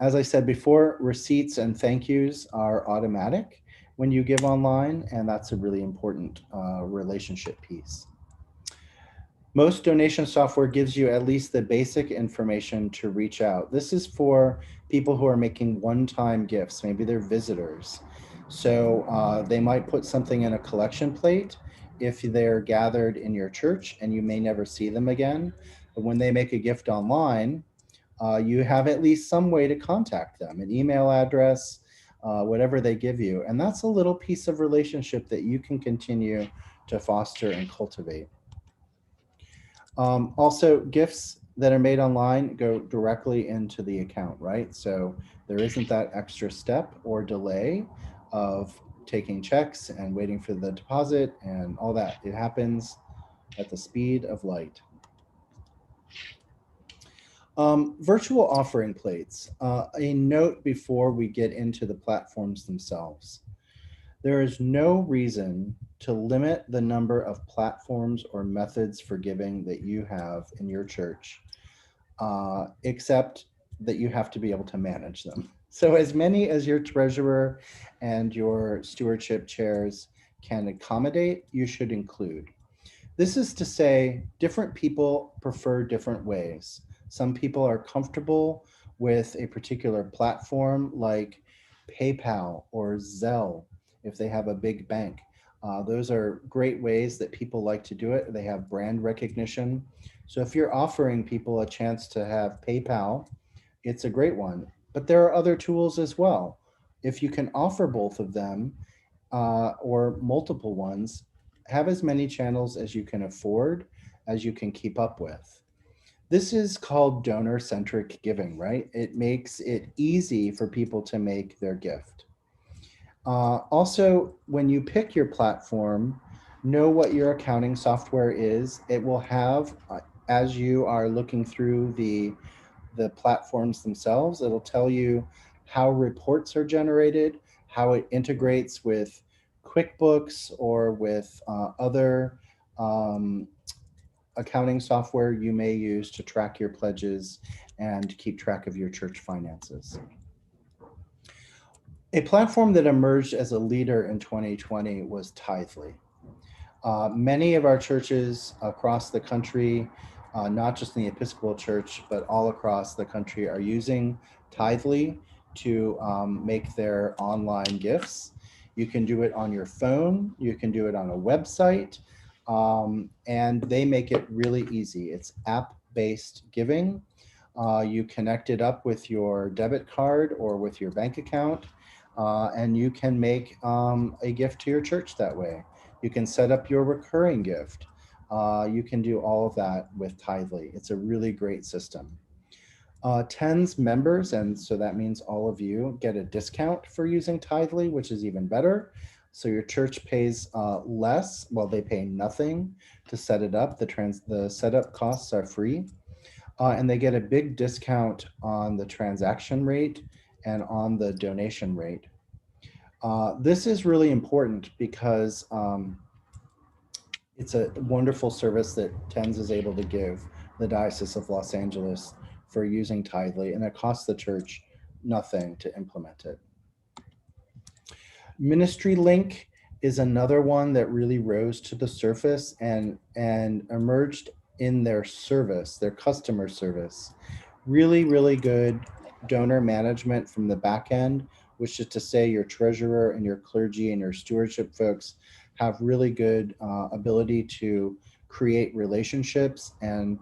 As I said before, receipts and thank yous are automatic when you give online, and that's a really important relationship piece. Most donation software gives you at least the basic information to reach out. This is for people who are making one-time gifts. Maybe they're visitors. So they might put something in a collection plate if they're gathered in your church and you may never see them again. But when they make a gift online, you have at least some way to contact them, an email address, whatever they give you. And that's a little piece of relationship that you can continue to foster and cultivate. Also, gifts that are made online go directly into the account, right? So there isn't that extra step or delay of taking checks and waiting for the deposit and all that. It happens at the speed of light. Virtual offering plates. A note before we get into the platforms themselves. There is no reason to limit the number of platforms or methods for giving that you have in your church, except that you have to be able to manage them. So as many as your treasurer and your stewardship chairs can accommodate, you should include. This is to say, different people prefer different ways. Some people are comfortable with a particular platform like PayPal or Zelle if they have a big bank. Those are great ways that people like to do it. They have brand recognition. So if you're offering people a chance to have PayPal, it's a great one. But there are other tools as well. If you can offer both of them or multiple ones, have as many channels as you can afford, as you can keep up with. This is called donor-centric giving, right? It makes it easy for people to make their gift. Also, when you pick your platform, know what your accounting software is. It will have, as you are looking through the platforms themselves, it'll tell you how reports are generated, how it integrates with QuickBooks or with other accounting software you may use to track your pledges and keep track of your church finances. A platform that emerged as a leader in 2020 was Tithely. Many of our churches across the country, not just in the Episcopal Church, but all across the country, are using Tithely to make their online gifts. You can do it on your phone, you can do it on a website, and they make it really easy. It's app-based giving. You connect it up with your debit card or with your bank account, and you can make a gift to your church that way. You can set up your recurring gift. You can do all of that with Tithely. It's a really great system. TENS members, and so that means all of you, get a discount for using Tithely, which is even better. So your church pays less, well, they pay nothing to set it up. The setup costs are free. And they get a big discount on the transaction rate and on the donation rate. This is really important because it's a wonderful service that TENS is able to give the Diocese of Los Angeles for using Tithely, and it costs the church nothing to implement it. Ministry Link is another one that really rose to the surface and emerged in their service, their customer service. Really, really good donor management from the back end, which is to say your treasurer and your clergy and your stewardship folks have really good ability to create relationships and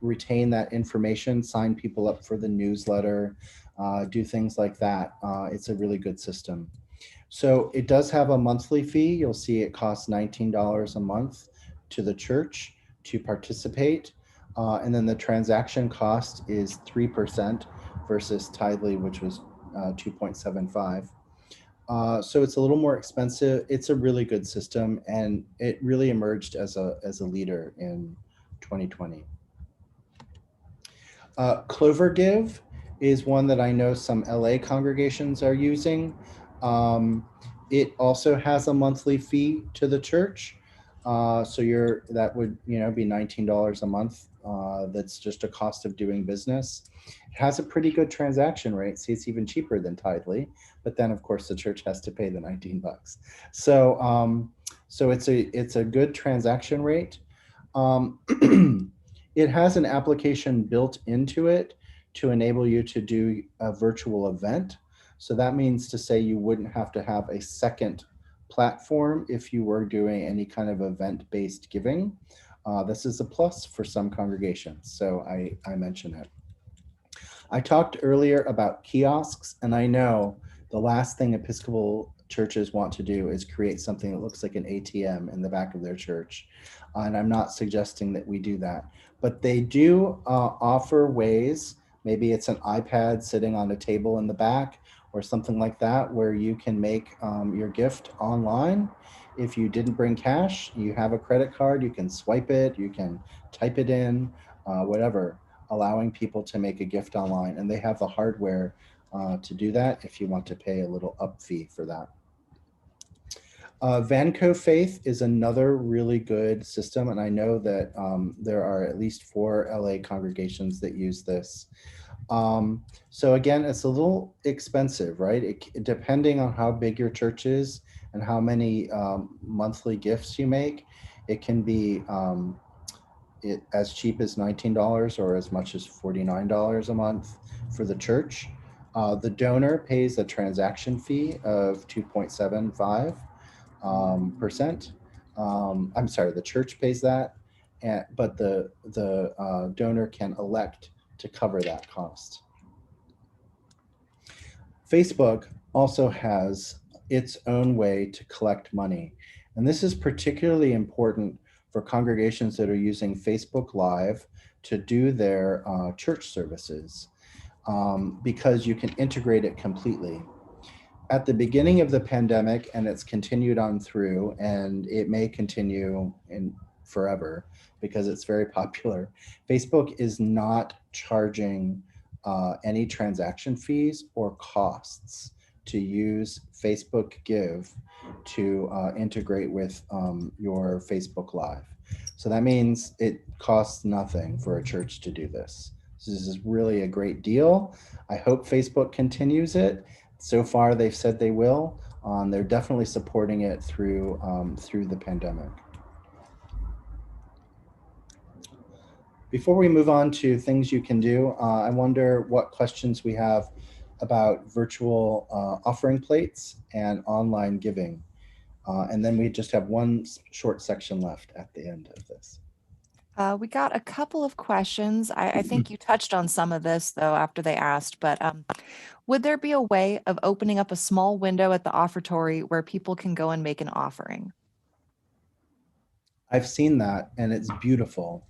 retain that information, sign people up for the newsletter, do things like that. It's a really good system. So it does have a monthly fee. You'll see it costs $19 a month to the church to participate. And then the transaction cost is 3% versus Tithely, which was 2.75. So it's a little more expensive. It's a really good system, and it really emerged as a leader in 2020. Clovergive is one that I know some LA congregations are using. It also has a monthly fee to the church. So that would be $19 a month. That's just a cost of doing business. It has a pretty good transaction rate. See, it's even cheaper than Tithely, but then of course the church has to pay the $19. So it's a good transaction rate. It has an application built into it to enable you to do a virtual event. So that means to say you wouldn't have to have a second platform if you were doing any kind of event-based giving. This is a plus for some congregations, so I mention it. I talked earlier about kiosks, and I know The last thing Episcopal churches want to do is create something that looks like an ATM in the back of their church. And I'm not suggesting that we do that, but they do offer ways. Maybe it's an iPad sitting on a table in the back or something like that, where you can make your gift online. If you didn't bring cash, you have a credit card, you can swipe it, you can type it in, whatever, allowing people to make a gift online. And they have the hardware to do that if you want to pay a little up fee for that. Vanco Faith is another really good system, and I know that there are at least 4 LA congregations that use this. So again, it's a little expensive, right? Depending on how big your church is and how many monthly gifts you make, it can be as cheap as $19 or as much as $49 a month for the church. The donor pays a transaction fee of 2.75%. I'm sorry, the church pays that, but the donor can elect to cover that cost. Facebook also has its own way to collect money. And this is particularly important for congregations that are using Facebook Live to do their church services, because you can integrate it completely. At the beginning of the pandemic, and it's continued on through, and it may continue in forever because it's very popular, Facebook is not charging any transaction fees or costs to use Facebook Give to integrate with your Facebook Live. So that means it costs nothing for a church to do this. So this is really a great deal. I hope Facebook continues it. So far, they've said they will. They're definitely supporting it through the pandemic. Before we move on to things you can do, I wonder what questions we have about virtual offering plates and online giving. And then we just have one short section left at the end of this. We got a couple of questions. I think you touched on some of this, though, after they asked, but would there be a way of opening up a small window at the offertory where people can go and make an offering? I've seen that, and it's beautiful.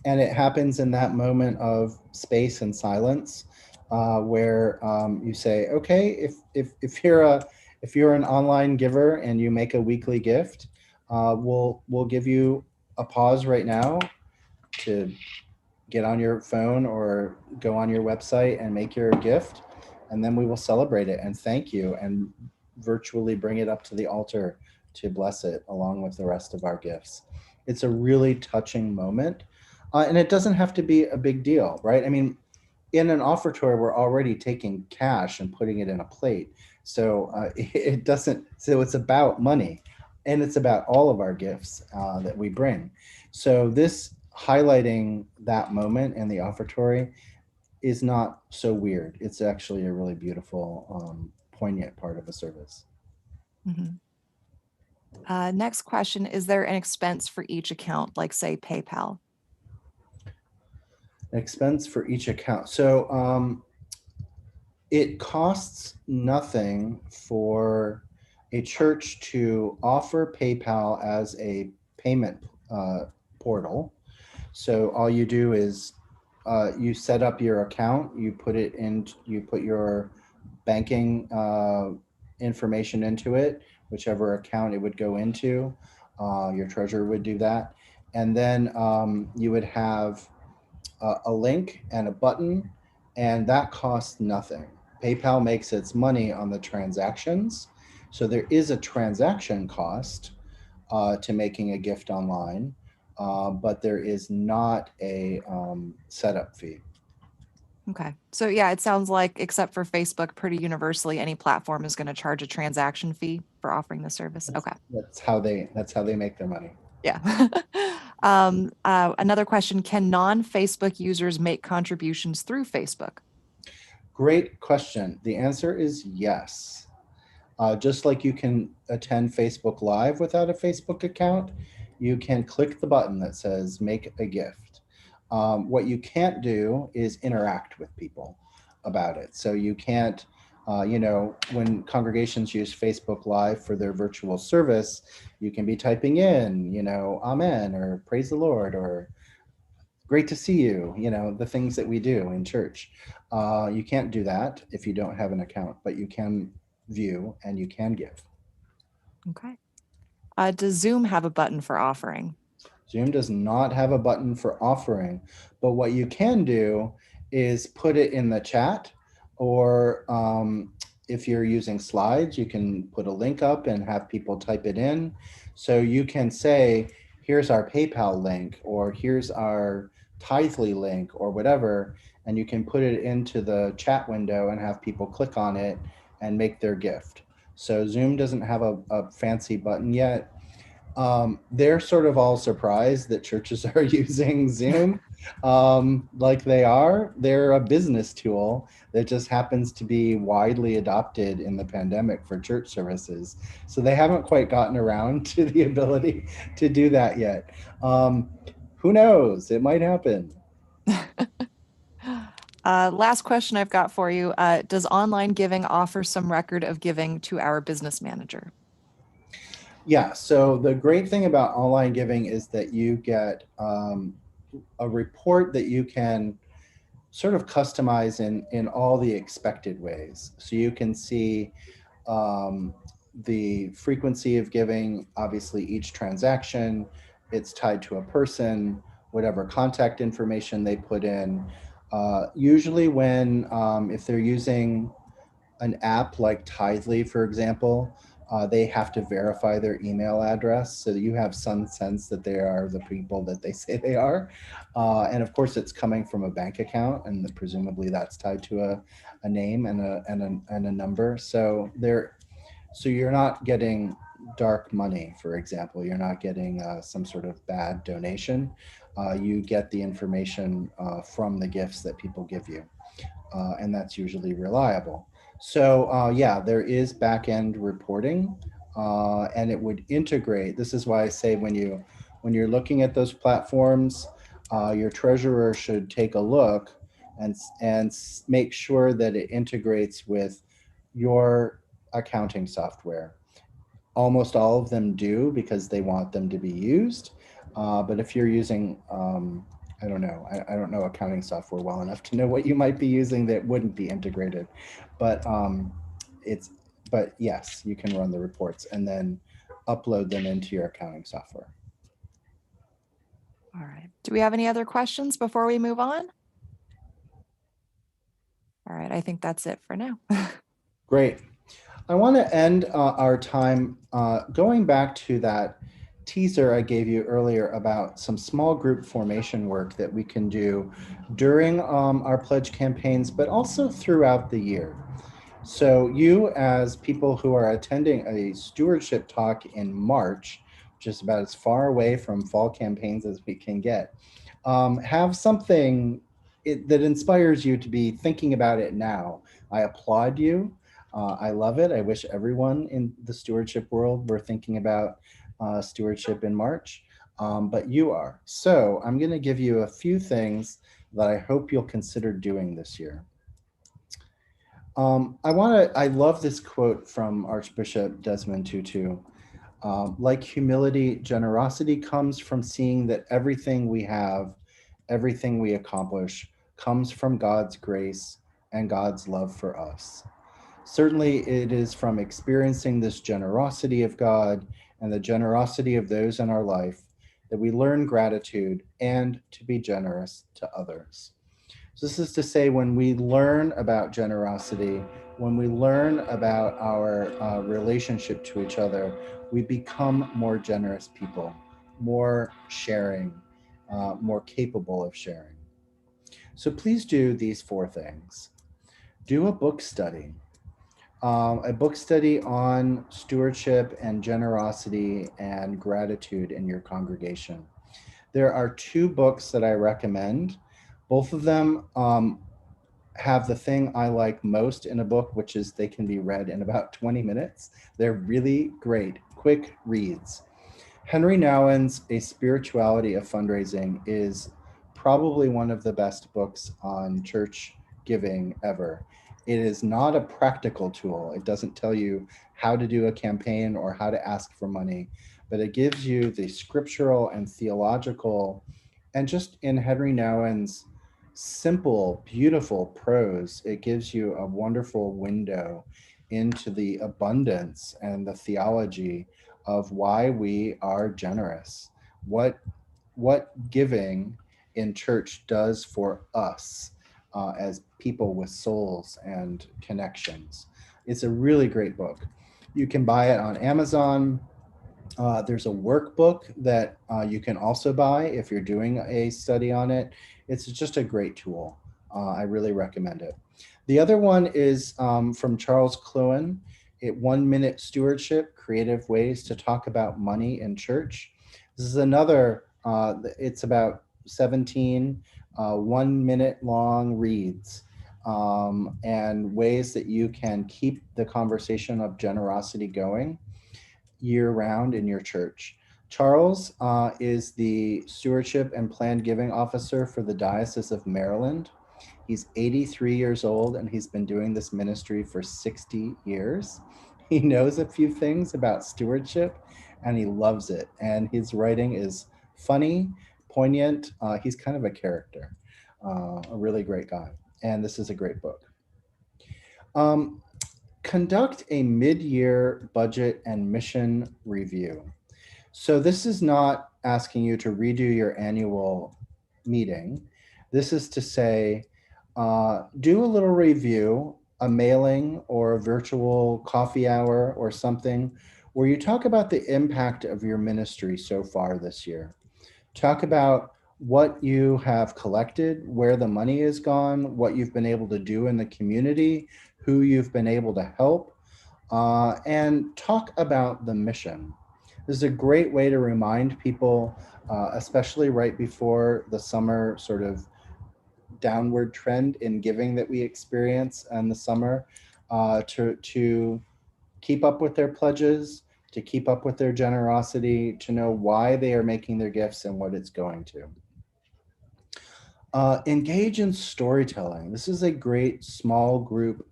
And it happens in that moment of space and silence, where you say, okay, if you're an online giver and you make a weekly gift, we'll give you a pause right now to get on your phone or go on your website and make your gift, and then we will celebrate it and thank you and virtually bring it up to the altar to bless it along with the rest of our gifts. It's a really touching moment, and it doesn't have to be a big deal, right? I mean, in an offertory, we're already taking cash and putting it in a plate, so it doesn't. So it's about money, and it's about all of our gifts that we bring. So this highlighting that moment in the offertory is not so weird. It's actually a really beautiful, poignant part of a service. Mm-hmm. Next question, is there an expense for each account, like say PayPal? An expense for each account. So it costs nothing for a church to offer PayPal as a payment portal. So all you do is you set up your account, you put your banking information into it, whichever account it would go into. Your treasurer would do that. And then you would have a link and a button, and that costs nothing. PayPal makes its money on the transactions. So there is a transaction cost to making a gift online, but there is not a setup fee. Okay. So yeah, it sounds like, except for Facebook, pretty universally, any platform is going to charge a transaction fee for offering the service. Okay. That's how they make their money. Yeah. Another question, can non-Facebook users make contributions through Facebook? Great question. The answer is yes. Just like you can attend Facebook Live without a Facebook account, you can click the button that says make a gift. What you can't do is interact with people about it. So you can't When congregations use Facebook Live for their virtual service, you can be typing in, Amen, or praise the Lord, or great to see you, the things that we do in church. You can't do that if you don't have an account, but you can view and you can give. Okay. Does Zoom have a button for offering? Zoom does not have a button for offering, but what you can do is put it in the chat, or if you're using slides, you can put a link up and have people type it in. So you can say, here's our PayPal link, or here's our Tithely link, or whatever, and you can put it into the chat window and have people click on it and make their gift. So Zoom doesn't have a fancy button yet. They're sort of all surprised that churches are using Zoom like they are. They're a business tool that just happens to be widely adopted in the pandemic for church services. So they haven't quite gotten around to the ability to do that yet. Who knows? It might happen. Last question I've got for you. Does online giving offer some record of giving to our business manager? Yeah, so the great thing about online giving is that you get a report that you can sort of customize in all the expected ways. So you can see the frequency of giving, obviously each transaction, it's tied to a person, whatever contact information they put in. Usually when, if they're using an app like Tithely, for example, they have to verify their email address so that you have some sense that they are the people that they say they are. And of course, it's coming from a bank account, and presumably that's tied to a name and a number. So you're not getting dark money, for example. You're not getting some sort of bad donation. You get the information from the gifts that people give you, and that's usually reliable. So yeah, there is back-end reporting, and it would integrate. This is why I say when you're looking at those platforms, your treasurer should take a look and make sure that it integrates with your accounting software. Almost all of them do because they want them to be used. But if you're using, I don't know, I don't know accounting software well enough to know what you might be using that wouldn't be integrated. But but yes, you can run the reports and then upload them into your accounting software. All right. Do we have any other questions before we move on? All right. I think that's it for now. Great. I want to end our time going back to that teaser I gave you earlier about some small group formation work that we can do during our pledge campaigns, but also throughout the year. So you, as people who are attending a stewardship talk in March, which is about as far away from fall campaigns as we can get, have something that inspires you to be thinking about it now. I applaud you. I love it. I wish everyone in the stewardship world were thinking about stewardship in March, but you are. So I'm going to give you a few things that I hope you'll consider doing this year. I love this quote from Archbishop Desmond Tutu. Like humility, generosity comes from seeing that everything we have, everything we accomplish, comes from God's grace and God's love for us. Certainly, it is from experiencing this generosity of God and the generosity of those in our life that we learn gratitude and to be generous to others. So this is to say, when we learn about generosity, when we learn about our relationship to each other, we become more generous people, more sharing, more capable of sharing. So please do these 4 things. Do a book study on stewardship and generosity and gratitude in your congregation. There are 2 books that I recommend. Both of them have the thing I like most in a book, which is they can be read in about 20 minutes. They're really great, quick reads. Henry Nouwen's A Spirituality of Fundraising is probably one of the best books on church giving ever. It is not a practical tool. It doesn't tell you how to do a campaign or how to ask for money, but it gives you the scriptural and theological, and just in Henry Nouwen's simple, beautiful prose, it gives you a wonderful window into the abundance and the theology of why we are generous, what giving in church does for us as people with souls and connections. It's a really great book. You can buy it on Amazon. There's a workbook that you can also buy if you're doing a study on it. It's just a great tool. I really recommend it. The other one is from Charles Cluen, 1 Minute Stewardship, Creative Ways to Talk About Money in Church. This is another, it's about 17 1-minute long reads and ways that you can keep the conversation of generosity going year-round in your church. Charles is the Stewardship and Planned Giving Officer for the Diocese of Maryland. He's 83 years old and he's been doing this ministry for 60 years. He knows a few things about stewardship and he loves it. And his writing is funny, poignant. He's kind of a character, a really great guy. And this is a great book. Conduct a mid-year budget and mission review. So this is not asking you to redo your annual meeting. This is to say, do a little review, a mailing or a virtual coffee hour or something where you talk about the impact of your ministry so far this year. Talk about what you have collected, where the money is gone, what you've been able to do in the community, who you've been able to help, and talk about the mission. This is a great way to remind people, especially right before the summer sort of downward trend in giving that we experience in the summer, to keep up with their pledges, to keep up with their generosity, to know why they are making their gifts and what it's going to. Engage in storytelling. This is a great small group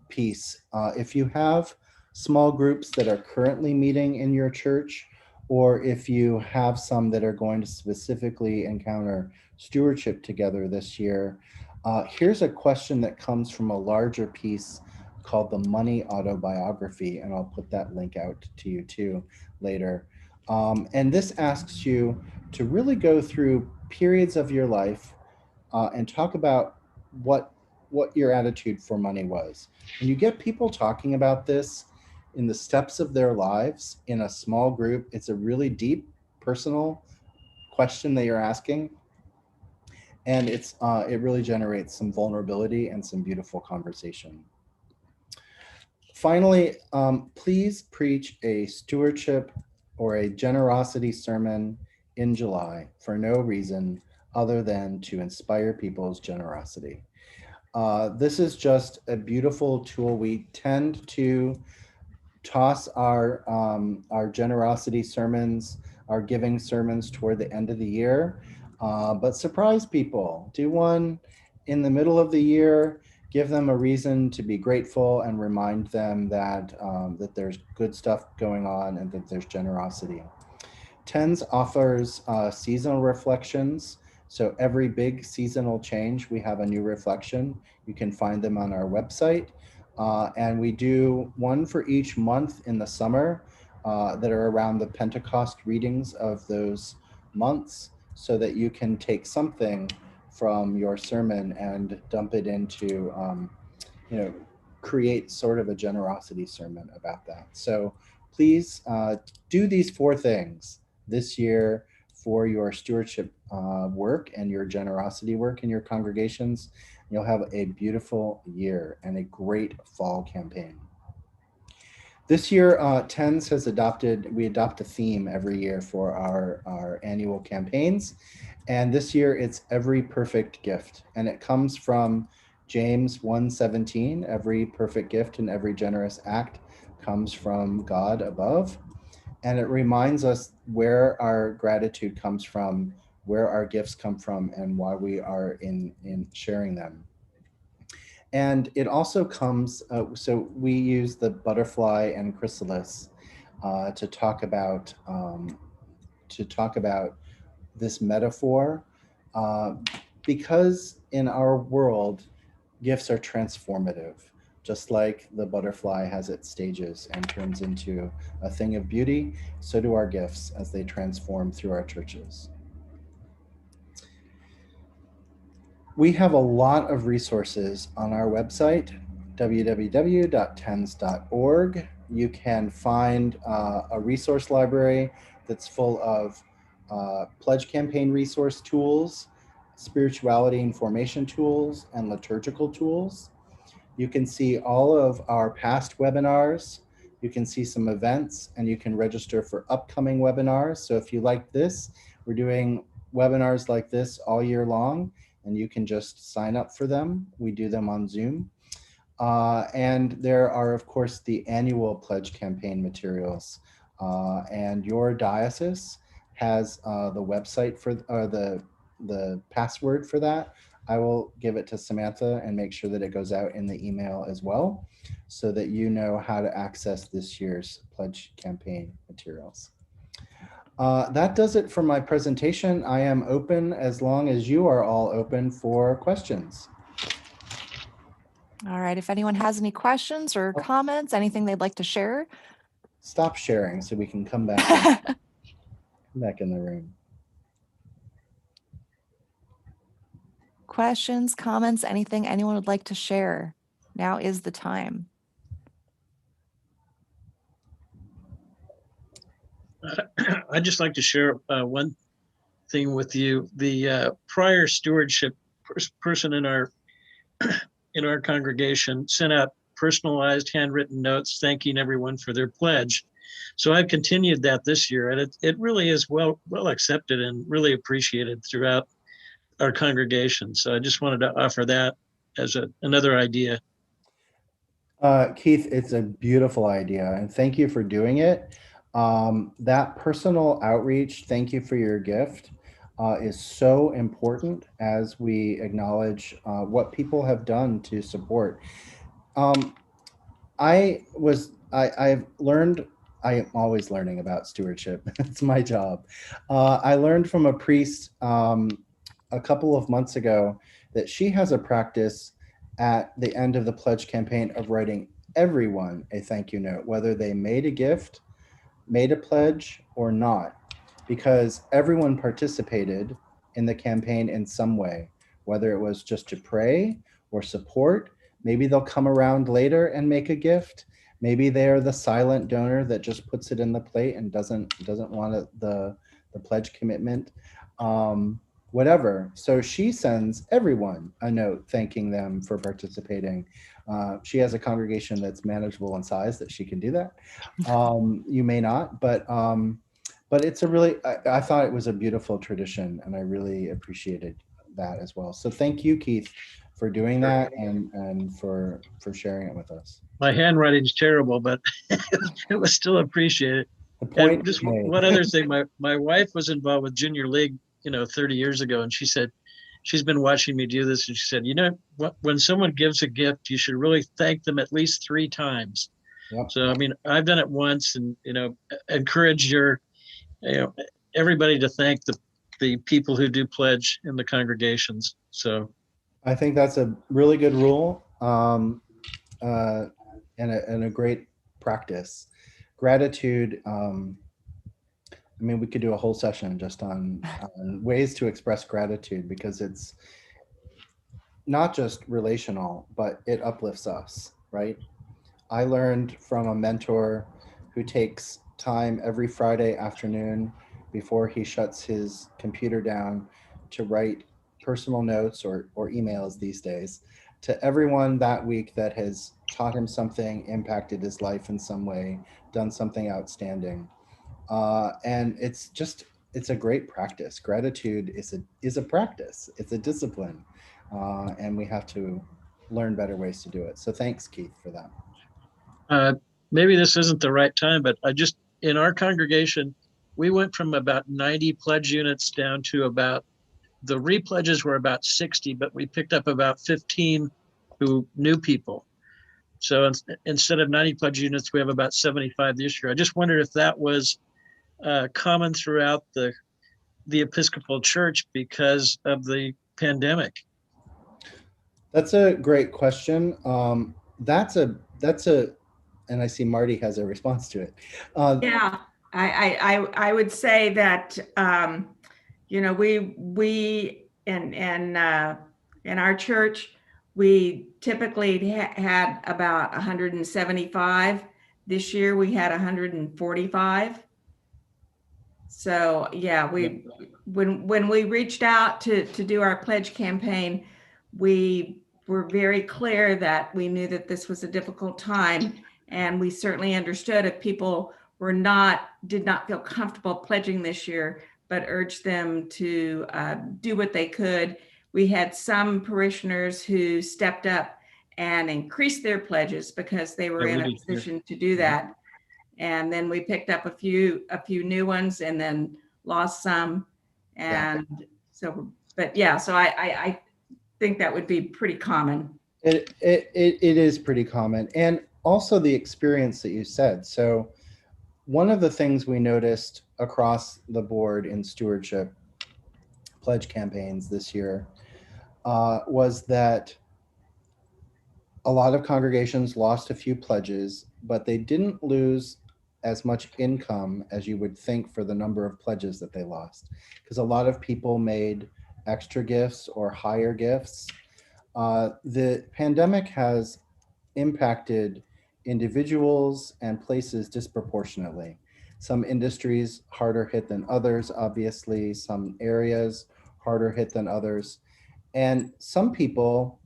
piece. If you have small groups that are currently meeting in your church, or if you have some that are going to specifically encounter stewardship together this year, here's a question that comes from a larger piece called the Money Autobiography, and I'll put that link out to you too later. And this asks you to really go through periods of your life and talk about what your attitude for money was. And you get people talking about this in the steps of their lives in a small group. It's a really deep, personal question that you're asking. And it really generates some vulnerability and some beautiful conversation. Finally, please preach a stewardship or a generosity sermon in July for no reason other than to inspire people's generosity. This is just a beautiful tool. We tend to toss our generosity sermons, our giving sermons toward the end of the year, but surprise people. Do one in the middle of the year, give them a reason to be grateful and remind them that, that there's good stuff going on and that there's generosity. TENS offers seasonal reflections. So every big seasonal change, we have a new reflection. You can find them on our website. And we do one for each month in the summer that are around the Pentecost readings of those months, so that you can take something from your sermon and dump it into, create sort of a generosity sermon about that. So please do these 4 things this year for your stewardship work and your generosity work in your congregations. You'll have a beautiful year and a great fall campaign. This year, TENS has we adopt a theme every year for our annual campaigns. And this year it's Every Perfect Gift. And it comes from James 1:17, every perfect gift and every generous act comes from God above. And it reminds us where our gratitude comes from, where our gifts come from, and why we are in sharing them. And it also comes, so we use the butterfly and chrysalis to talk about this metaphor, uh, because in our world, gifts are transformative. Just like the butterfly has its stages and turns into a thing of beauty, so do our gifts as they transform through our churches. We have a lot of resources on our website, www.tens.org. You can find a resource library that's full of pledge campaign resource tools, spirituality and formation tools, and liturgical tools. You can see all of our past webinars. You can see some events, and you can register for upcoming webinars. So if you like this, we're doing webinars like this all year long, and you can just sign up for them. We do them on Zoom. And there are, of course, the annual pledge campaign materials. And your diocese has the website for the password for that. I will give it to Samantha and make sure that it goes out in the email as well, so that you know how to access this year's pledge campaign materials. That does it for my presentation. I am open as long as you are all open for questions. All right. If anyone has any questions or comments, anything they'd like to share. Stop sharing so we can come back, back in the room. Questions, comments, anything anyone would like to share. Now is the time. I'd just like to share one thing with you. The prior stewardship person in our congregation sent out personalized handwritten notes thanking everyone for their pledge. So I've continued that this year, and it really is well accepted and really appreciated throughout our congregation. So I just wanted to offer that as another idea. Keith, it's a beautiful idea, and thank you for doing it. That personal outreach, thank you for your gift, is so important as we acknowledge what people have done to support. I've learned, I am always learning about stewardship. It's my job. I learned from a priest a couple of months ago that she has a practice at the end of the pledge campaign of writing everyone a thank you note, whether they made a gift, made a pledge, or not, because everyone participated in the campaign in some way, whether it was just to pray or support. Maybe they'll come around later and make a gift. Maybe they're the silent donor that just puts it in the plate and doesn't want the pledge commitment. Whatever. So she sends everyone a note thanking them for participating. She has a congregation that's manageable in size that she can do that. You may not, but it's a really, I thought it was a beautiful tradition, and I really appreciated that as well. So thank you, Keith, for doing that and for sharing it with us. My handwriting's terrible, but it was still appreciated. The point And just is made. one other thing, my wife was involved with Junior League, 30 years ago, and she said she's been watching me do this, and she said, when someone gives a gift, you should really thank them at least 3 times. Yep. So I mean, I've done it once, and encourage everybody to thank the people who do pledge in the congregations. So I think that's a really good rule, and a great practice. Gratitude. I mean, we could do a whole session just on ways to express gratitude, because it's not just relational, but it uplifts us, right? I learned from a mentor who takes time every Friday afternoon before he shuts his computer down to write personal notes or emails these days to everyone that week that has taught him something, impacted his life in some way, done something outstanding. And it's a great practice. Gratitude is a practice. It's a discipline, and we have to learn better ways to do it. So thanks, Keith, for that. Maybe this isn't the right time, but in our congregation, we went from about 90 pledge units down to the repledges were about 60, but we picked up about 15 who knew people. So instead of 90 pledge units, we have about 75 this year. I just wondered if that was common throughout the Episcopal Church because of the pandemic. That's a great question. That's a, and I see Marty has a response to it. Yeah, I would say that, you know, we in our church, we typically had about 175. This year we had 145. So yeah, when we reached out to do our pledge campaign, we were very clear that we knew that this was a difficult time, and we certainly understood if people did not feel comfortable pledging this year, but urged them to do what they could. We had some parishioners who stepped up and increased their pledges because they were in a position to do that. And then we picked up a few new ones and then lost some. And so, but yeah, so I think that would be pretty common. It is pretty common. And also the experience that you said. So one of the things we noticed across the board in stewardship pledge campaigns this year was that a lot of congregations lost a few pledges, but they didn't lose as much income as you would think for the number of pledges that they lost, because a lot of people made extra gifts or higher gifts. The pandemic has impacted individuals and places disproportionately. Some industries harder hit than others, obviously, some areas harder hit than others. And some people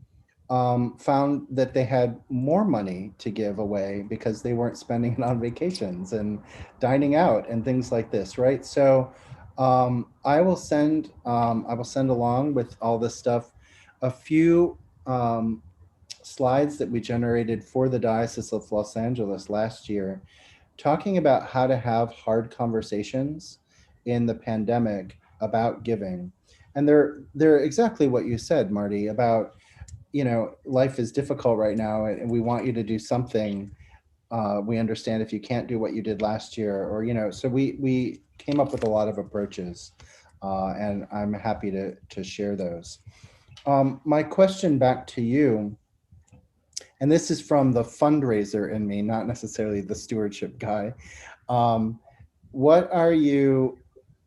found that they had more money to give away because they weren't spending it on vacations and dining out and things like this, right? So I will send along with all this stuff a few slides that we generated for the Diocese of Los Angeles last year, talking about how to have hard conversations in the pandemic about giving. And they're exactly what you said, Marty, about, you know, life is difficult right now and we want you to do something. We understand if you can't do what you did last year, or, you know, so we came up with a lot of approaches and I'm happy to share those. My question back to you, and this is from the fundraiser in me, not necessarily the stewardship guy. What are you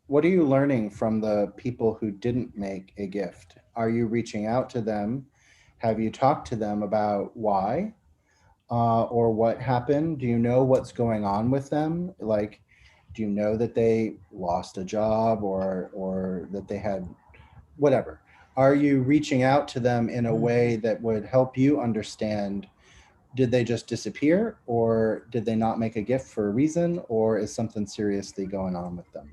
learning from the people who didn't make a gift? Are you reaching out to them? Have you talked to them about why or what happened? Do you know what's going on with them? Like, do you know that they lost a job or that they had whatever? Are you reaching out to them in a way that would help you understand, did they just disappear, or did they not make a gift for a reason, or is something seriously going on with them?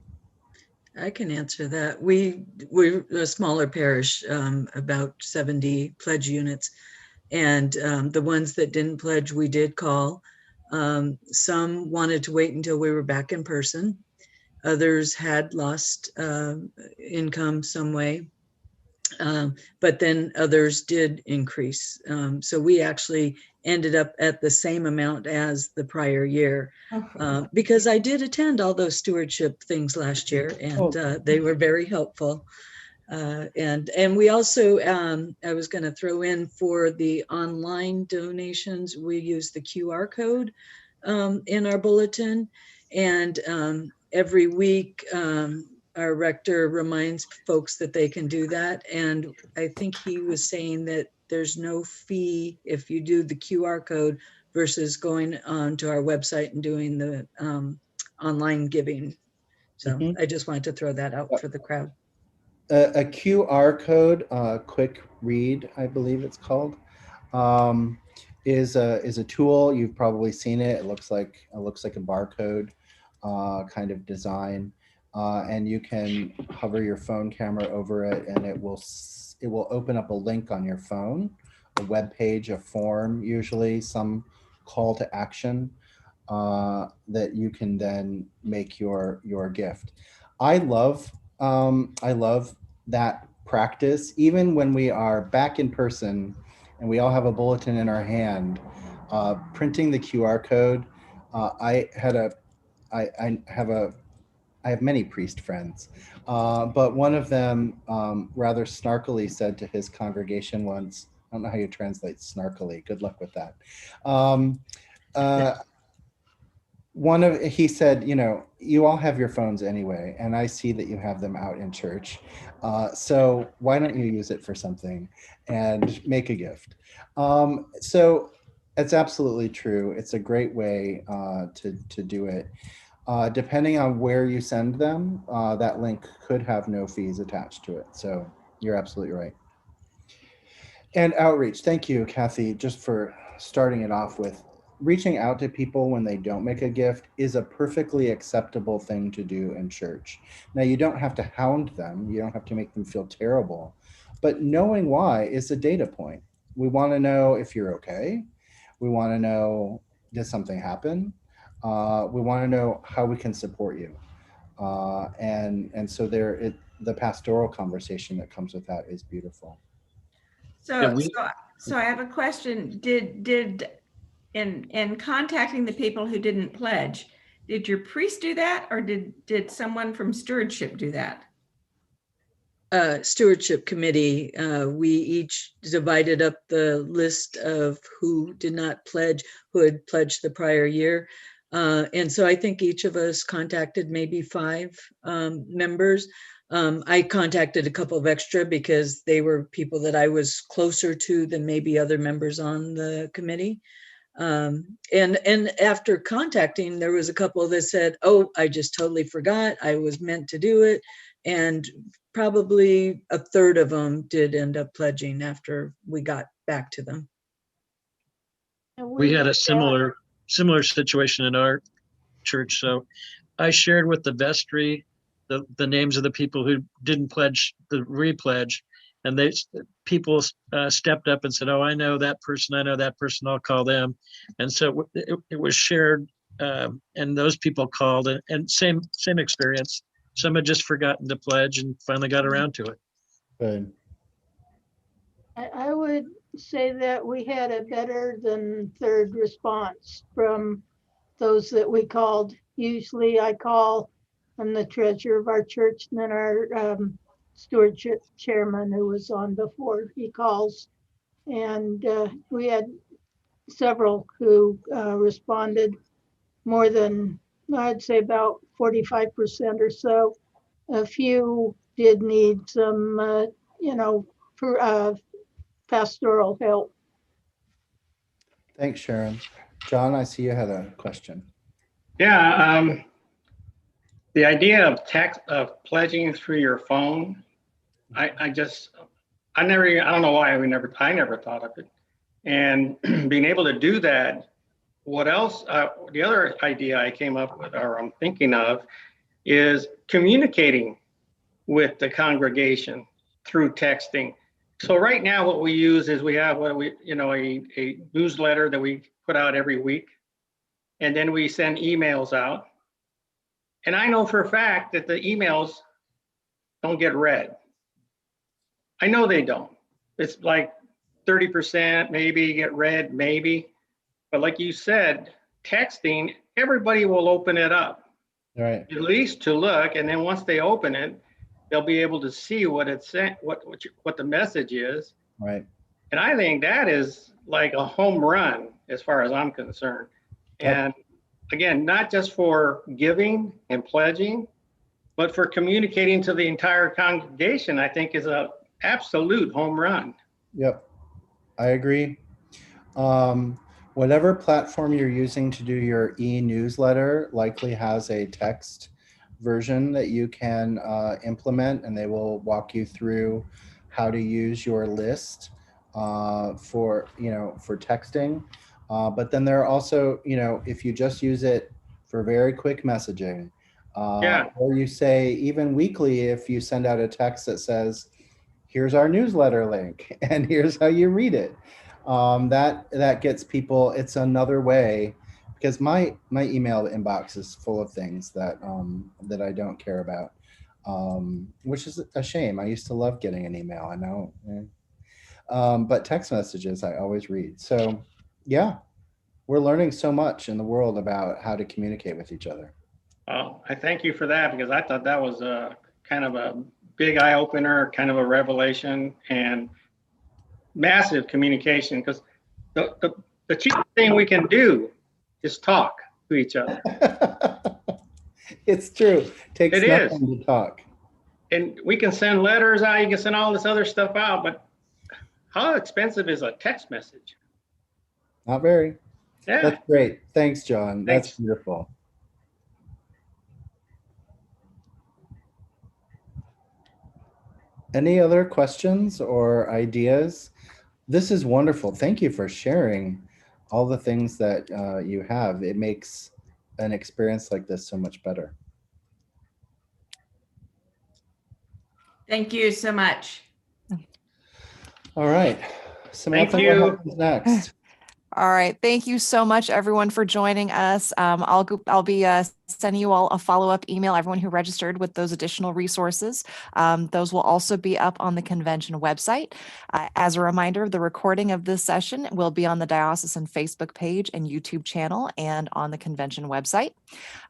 I can answer that. We're a smaller parish, about 70 pledge units, and the ones that didn't pledge, we did call. Some wanted to wait until we were back in person. Others had lost income some way. But then others did increase. So we actually ended up at the same amount as the prior year because I did attend all those stewardship things last year, and they were very helpful. And we also, I was going to throw in for the online donations, we use the QR code in our bulletin, and every week, our rector reminds folks that they can do that. And I think he was saying that there's no fee if you do the QR code versus going onto our website and doing the online giving. So I just wanted to throw that out for the crowd. A QR code, quick read, I believe it's called, is a tool. You've probably seen it. It looks like a barcode kind of design. And you can hover your phone camera over it, and it will open up a link on your phone, a web page, a form, usually some call to action that you can then make your gift. I love that practice. Even when we are back in person, and we all have a bulletin in our hand. Printing the QR code, I have many priest friends, but one of them rather snarkily said to his congregation once, I don't know how you translate snarkily, good luck with that. He said, you all have your phones anyway, and I see that you have them out in church. So why don't you use it for something and make a gift? So it's absolutely true. It's a great way to do it. Depending on where you send them, that link could have no fees attached to it. So you're absolutely right. And outreach. Thank you, Kathy, just for starting it off with. Reaching out to people when they don't make a gift is a perfectly acceptable thing to do in church. Now, you don't have to hound them. You don't have to make them feel terrible. But knowing why is a data point. We want to know if you're okay. We want to know, did something happen? We want to know how we can support you. And so the pastoral conversation that comes with that is beautiful. So I have a question. Did in contacting the people who didn't pledge, did your priest do that, or did someone from Stewardship do that? Stewardship committee, we each divided up the list of who did not pledge, who had pledged the prior year. And so I think each of us contacted maybe 5 members. I contacted a couple of extra because they were people that I was closer to than maybe other members on the committee. And after contacting, there was a couple that said, oh, I just totally forgot. I was meant to do it. And probably a third of them did end up pledging after we got back to them. We had a similar situation in our church. So I shared with the vestry the names of the people who didn't pledge the repledge, and people stepped up and said, oh, I know that person, I'll call them. And so it was shared, and those people called, and same experience. Some had just forgotten to pledge and finally got around to it. Good. I would say that we had a better than third response from those that we called. Usually I call, I'm the treasurer of our church, and then our stewardship chairman who was on before, he calls. And we had several who responded, more than, I'd say about 45% or so. A few did need some, pastoral help. Thanks, Sharon. John, I see you had a question. Yeah, the idea of pledging through your phone, I don't know why I never thought of it. And being able to do that, what else, the other idea I came up with, or I'm thinking of, is communicating with the congregation through texting. So right now what we use is we have a newsletter that we put out every week, and then we send emails out. And I know for a fact that the emails don't get read. I know they don't. It's like 30% maybe get read, maybe. But like you said, texting, everybody will open it up. Right. At least to look, and then once they open it, they'll be able to see what it's sent, what the message is. Right. And I think that is like a home run as far as I'm concerned. And again, not just for giving and pledging, but for communicating to the entire congregation, I think is a absolute home run. Yep, I agree. Whatever platform you're using to do your e-newsletter likely has a text version that you can implement, and they will walk you through how to use your list for texting. But then there are also, if you just use it for very quick messaging, or you say even weekly, if you send out a text that says, here's our newsletter link and here's how you read it. That gets people, it's another way, because my email inbox is full of things that I don't care about, which is a shame. I used to love getting an email. I know. But text messages I always read. So yeah, we're learning so much in the world about how to communicate with each other. Well, I thank you for that, because I thought that was a kind of a big eye opener, kind of a revelation, and massive communication, because the cheapest thing we can do is talk to each other. It's true. Takes It is. nothing to talk. And we can send letters out, you can send all this other stuff out, but how expensive is a text message? Not very. Yeah. That's great. Thanks, John. Thanks. That's beautiful. Any other questions or ideas? This is wonderful. Thank you for sharing all the things that you have. It makes an experience like this so much better. Thank you so much. All right. Samantha, you. what happens next? All right. Thank you so much, everyone, for joining us. I'll be sending you all a follow-up email, everyone who registered, with those additional resources. Those will also be up on the convention website. As a reminder, the recording of this session will be on the Diocesan Facebook page and YouTube channel and on the convention website.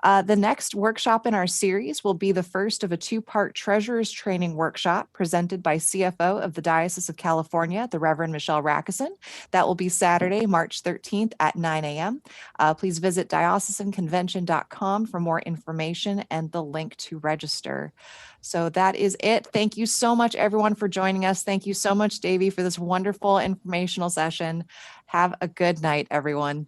The next workshop in our series will be the first of a two-part Treasurers Training workshop presented by CFO of the Diocese of California, the Reverend Michelle Rackison. That will be Saturday, March 13th at 9 a.m. Please visit diocesanconvention.com for more information and the link to register. So that is it. Thank you so much, everyone, for joining us. Thank you so much, Davey, for this wonderful informational session. Have a good night, everyone.